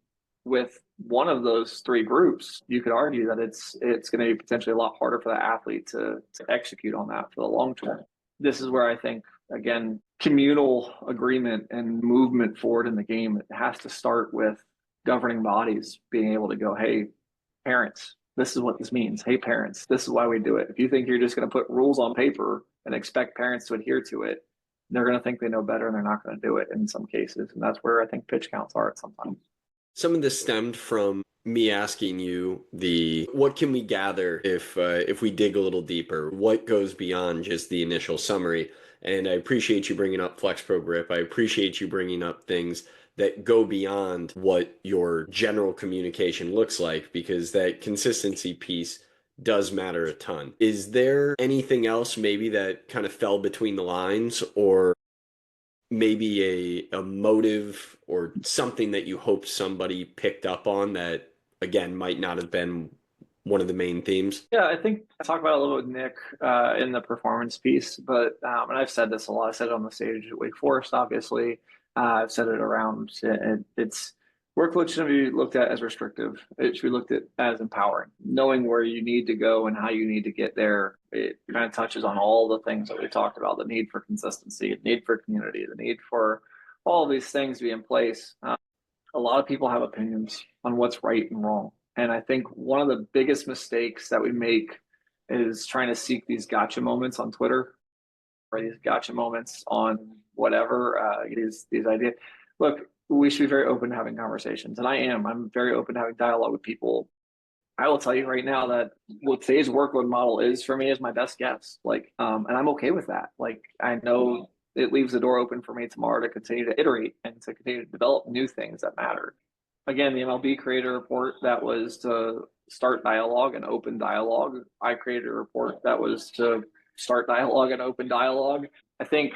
with one of those 3 groups, you could argue that it's going to be potentially a lot harder for the athlete to execute on that for the long term. This is where I think, again, communal agreement and movement forward in the game, it has to start with governing bodies being able to go, hey, parents, this is what this means. Hey, parents, this is why we do it. If you think you're just going to put rules on paper and expect parents to adhere to it, they're going to think they know better and they're not going to do it in some cases. And that's where I think pitch counts are at sometimes. Some of this stemmed from me asking you what can we gather if we dig a little deeper? What goes beyond just the initial summary? And I appreciate you bringing up FlexPro Grip. I appreciate you bringing up things that go beyond what your general communication looks like, because that consistency piece does matter a ton. Is there anything else maybe that kind of fell between the lines, or maybe a motive or something that you hoped somebody picked up on that, again, might not have been one of the main themes? Yeah, I think I talked about it a little with Nick in the performance piece, but and I've said this a lot. I said it on the stage at Wake Forest, obviously. I've said it around. It's workload shouldn't be looked at as restrictive. It should be looked at as empowering. Knowing where you need to go and how you need to get there, it kind of touches on all the things that we talked about: the need for consistency, the need for community, the need for all of these things to be in place. A lot of people have opinions on what's right and wrong. And I think one of the biggest mistakes that we make is trying to seek these gotcha moments on Twitter, or these gotcha moments on whatever, these ideas. Look, we should be very open to having conversations. And I'm very open to having dialogue with people. I will tell you right now that what today's workload model is for me is my best guess. And I'm okay with that. Like, I know it leaves the door open for me tomorrow to continue to iterate and to continue to develop new things that matter. Again, the MLB created a report that was to start dialogue and open dialogue. I created a report that was to start dialogue and open dialogue. I think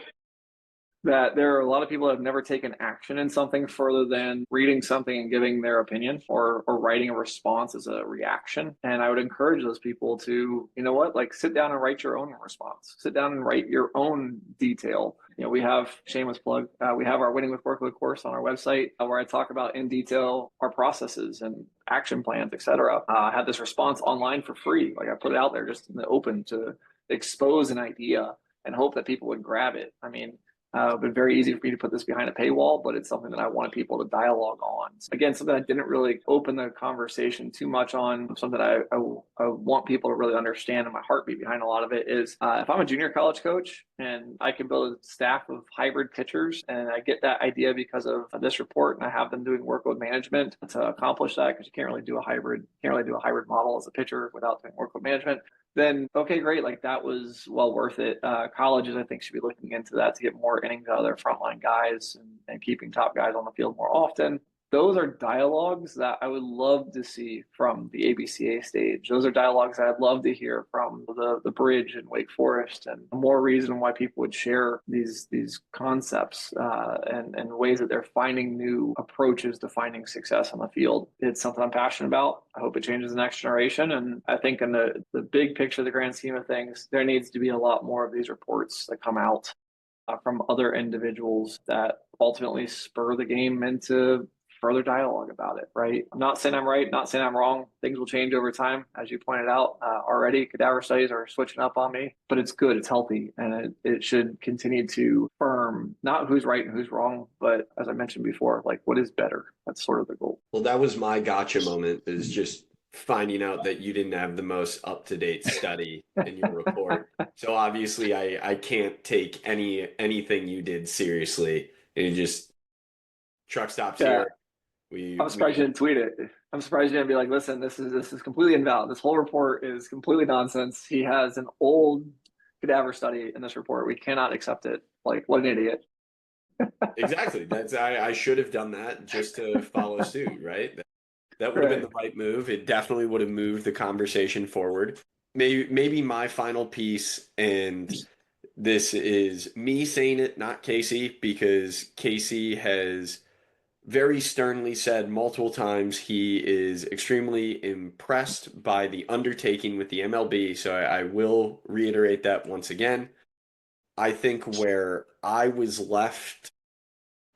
that there are a lot of people that have never taken action in something further than reading something and giving their opinion, or writing a response as a reaction. And I would encourage those people to, you know what, like, sit down and write your own response. Sit down and write your own detail. You know, we have, shameless plug, we have our Winning with Workload course on our website where I talk about in detail our processes and action plans, etc. I have this response online for free. Like, I put it out there just in the open to expose an idea and hope that people would grab it. I mean, it's been very easy for me to put this behind a paywall, but it's something that I wanted people to dialogue on. Again, something I didn't really open the conversation too much on, something I want people to really understand, and my heartbeat behind a lot of it is, if I'm a junior college coach and I can build a staff of hybrid pitchers, and I get that idea because of this report, and I have them doing workload management to accomplish that, because you can't really do a hybrid model as a pitcher without doing workload management, then okay, great. Like, that was well worth it. Colleges, I think, should be looking into that to get more innings out of their frontline guys and keeping top guys on the field more often. those are dialogues that I would love to see from the ABCA stage. Those are dialogues that I'd love to hear from the bridge in Wake Forest, and more reason why people would share these concepts and ways that they're finding new approaches to finding success on the field. It's something I'm passionate about. I hope it changes the next generation. And I think in the big picture, the grand scheme of things, there needs to be a lot more of these reports that come out from other individuals that ultimately spur the game into further dialogue about it, right? I'm not saying I'm right, not saying I'm wrong. Things will change over time. As you pointed out already, cadaver studies are switching up on me, but it's good, it's healthy, and it should continue to firm not who's right and who's wrong, but as I mentioned before, like what is better. That's sort of the goal. Well, that was my gotcha moment, is just finding out that you didn't have the most up-to-date study in your report. So obviously I can't take anything you did seriously. And it just truck stops Yeah. here. I'm surprised you didn't tweet it. I'm surprised you didn't be like, listen, this is completely invalid. This whole report is completely nonsense. He has an old cadaver study in this report. We cannot accept it. Like, what an idiot. Exactly. I should have done that just to follow suit, right? That would have been the right move. It definitely would have moved the conversation forward. Maybe my final piece, and this is me saying it, not Casey, because Casey has very sternly said multiple times he is extremely impressed by the undertaking with the MLB. So I will reiterate that once again. I think where I was left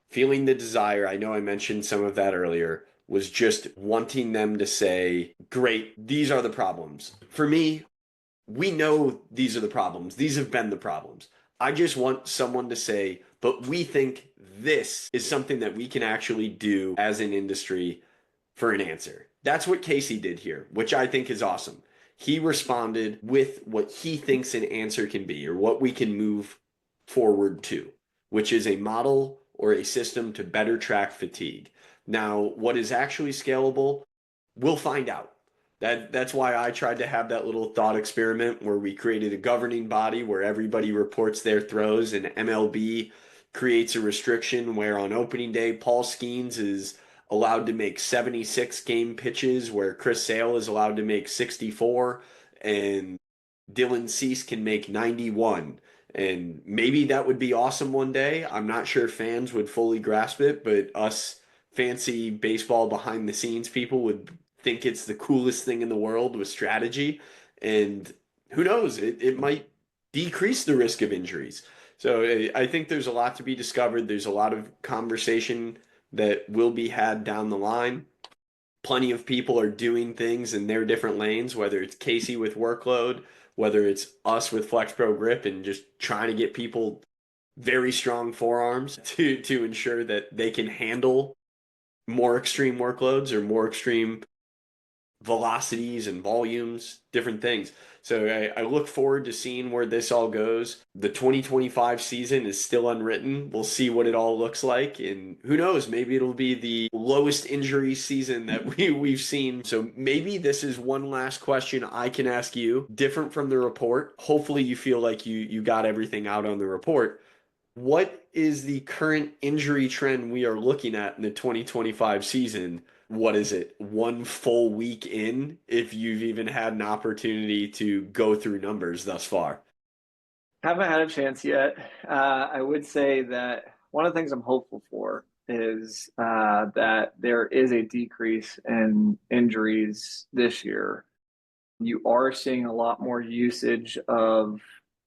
feeling the desire, I know I mentioned some of that earlier, was just wanting them to say, great, these are the problems. For me, we know these are the problems. These have been the problems. I just want someone to say, but we think this is something that we can actually do as an industry for an answer. That's what Casey did here, which I think is awesome. He responded with what he thinks an answer can be, or what we can move forward to, which is a model or a system to better track fatigue. Now, what is actually scalable, we'll find out. That's why I tried to have that little thought experiment where we created a governing body where everybody reports their throws, and MLB creates a restriction where on opening day, Paul Skeens is allowed to make 76 game pitches, where Chris Sale is allowed to make 64, and Dylan Cease can make 91. And maybe that would be awesome one day. I'm not sure fans would fully grasp it, but us fancy baseball behind the scenes people would think it's the coolest thing in the world with strategy. And who knows, it might decrease the risk of injuries. So I think there's a lot to be discovered. There's a lot of conversation that will be had down the line. Plenty of people are doing things in their different lanes, whether it's Casey with workload, whether it's us with Flex Pro Grip, and just trying to get people very strong forearms to ensure that they can handle more extreme workloads or more extreme velocities and volumes, different things. So I look forward to seeing where this all goes. The 2025 season is still unwritten. We'll see what it all looks like. And who knows, maybe it'll be the lowest injury season that we've seen. So maybe this is one last question I can ask you, different from the report. Hopefully you feel like you got everything out on the report. What is the current injury trend we are looking at in the 2025 season? What is it, one full week in, if you've even had an opportunity to go through numbers thus far? Haven't had a chance yet. I would say that one of the things I'm hopeful for is that there is a decrease in injuries this year. You are seeing a lot more usage of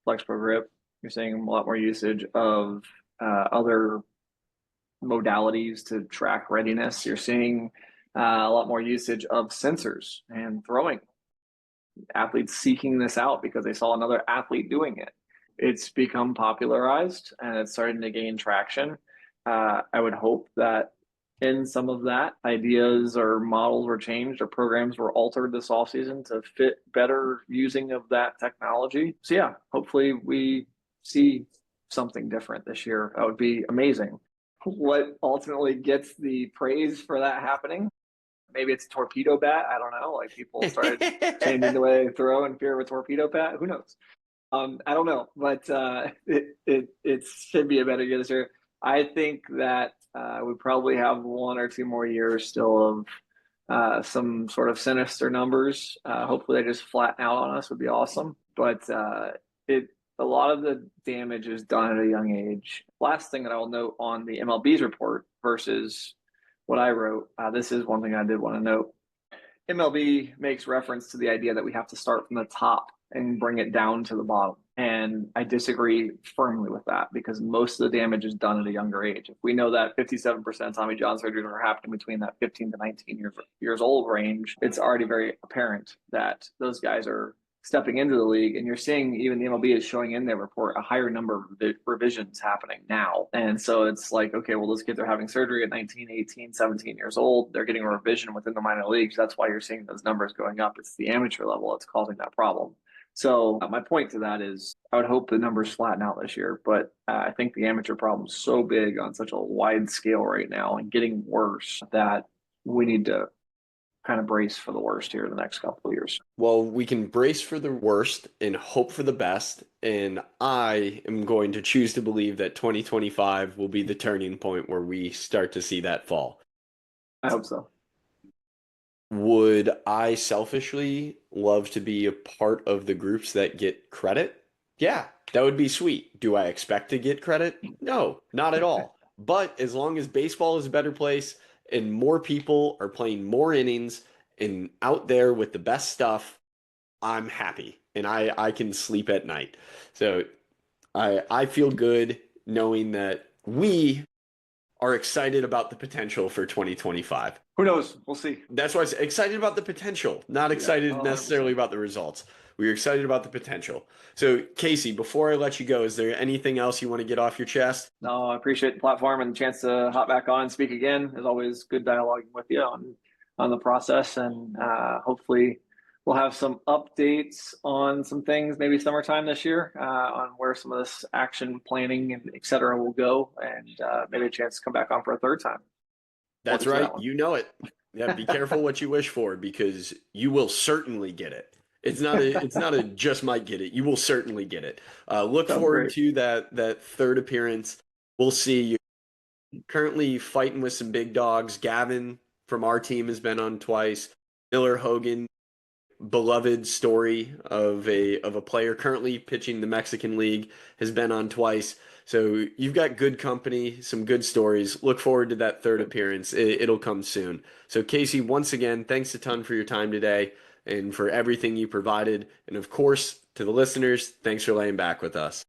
FlexPro Grip. You're seeing a lot more usage of other modalities to track readiness. You're seeing a lot more usage of sensors and throwing. Athletes seeking this out because they saw another athlete doing it. It's become popularized and it's starting to gain traction. I would hope that in some of that, ideas or models were changed or programs were altered this offseason to fit better using of that technology. So yeah, hopefully we see something different this year. That would be amazing. What ultimately gets the praise for that happening? Maybe it's a torpedo bat. I don't know. Like people started changing the way they throw in fear of a torpedo bat. Who knows? I don't know, but it should be a better year this year. I think that we probably have 1 or 2 more years still of some sort of sinister numbers. Hopefully, they just flatten out on us would be awesome. But it a lot of the damage is done at a young age. Last thing that I will note on the MLB's report versus what I wrote. This is one thing I did want to note. MLB makes reference to the idea that we have to start from the top and bring it down to the bottom. And I disagree firmly with that because most of the damage is done at a younger age. If we know that 57% of Tommy John surgeries are happening between that 15 to 19 years old range, it's already very apparent that those guys are stepping into the league. And you're seeing even the MLB is showing in their report a higher number of revisions happening now. And so it's like, okay, well, those kids are having surgery at 19, 18, 17 years old. They're getting a revision within the minor leagues. That's why you're seeing those numbers going up. It's the amateur level that's causing that problem. So my point to that is I would hope the numbers flatten out this year, but I think the amateur problem is so big on such a wide scale right now and getting worse that we need to kind of brace for the worst here in the next couple of years. Well, we can brace for the worst and hope for the best. And I am going to choose to believe that 2025 will be the turning point where we start to see that fall. I hope so. Would I selfishly love to be a part of the groups that get credit? Yeah, that would be sweet. Do I expect to get credit? No, not at all. But as long as baseball is a better place and more people are playing more innings and out there with the best stuff, I'm happy and I can sleep at night. So I feel good knowing that we are excited about the potential for 2025. Who knows? We'll see. That's why I'm excited about the potential, not excited necessarily about the results. We're excited about the potential. So, Casey, before I let you go, is there anything else you want to get off your chest? No, I appreciate the platform and the chance to hop back on and speak again. It's always good dialoguing with you on the process, and hopefully we'll have some updates on some things, maybe summertime this year, on where some of this action planning and et cetera will go, and maybe a chance to come back on for a third time. That's right. You know it. Yeah, be careful what you wish for because you will certainly get it. It's not a just might get it. You will certainly get it. Look forward to that third appearance. We'll see. You're currently fighting with some big dogs. Gavin from our team has been on twice. Miller Hogan, beloved story of a player currently pitching the Mexican League, has been on twice. So you've got good company, some good stories. Look forward to that third appearance. It'll come soon. So Casey, once again, thanks a ton for your time today and for everything you provided. And of course, to the listeners, thanks for laying back with us.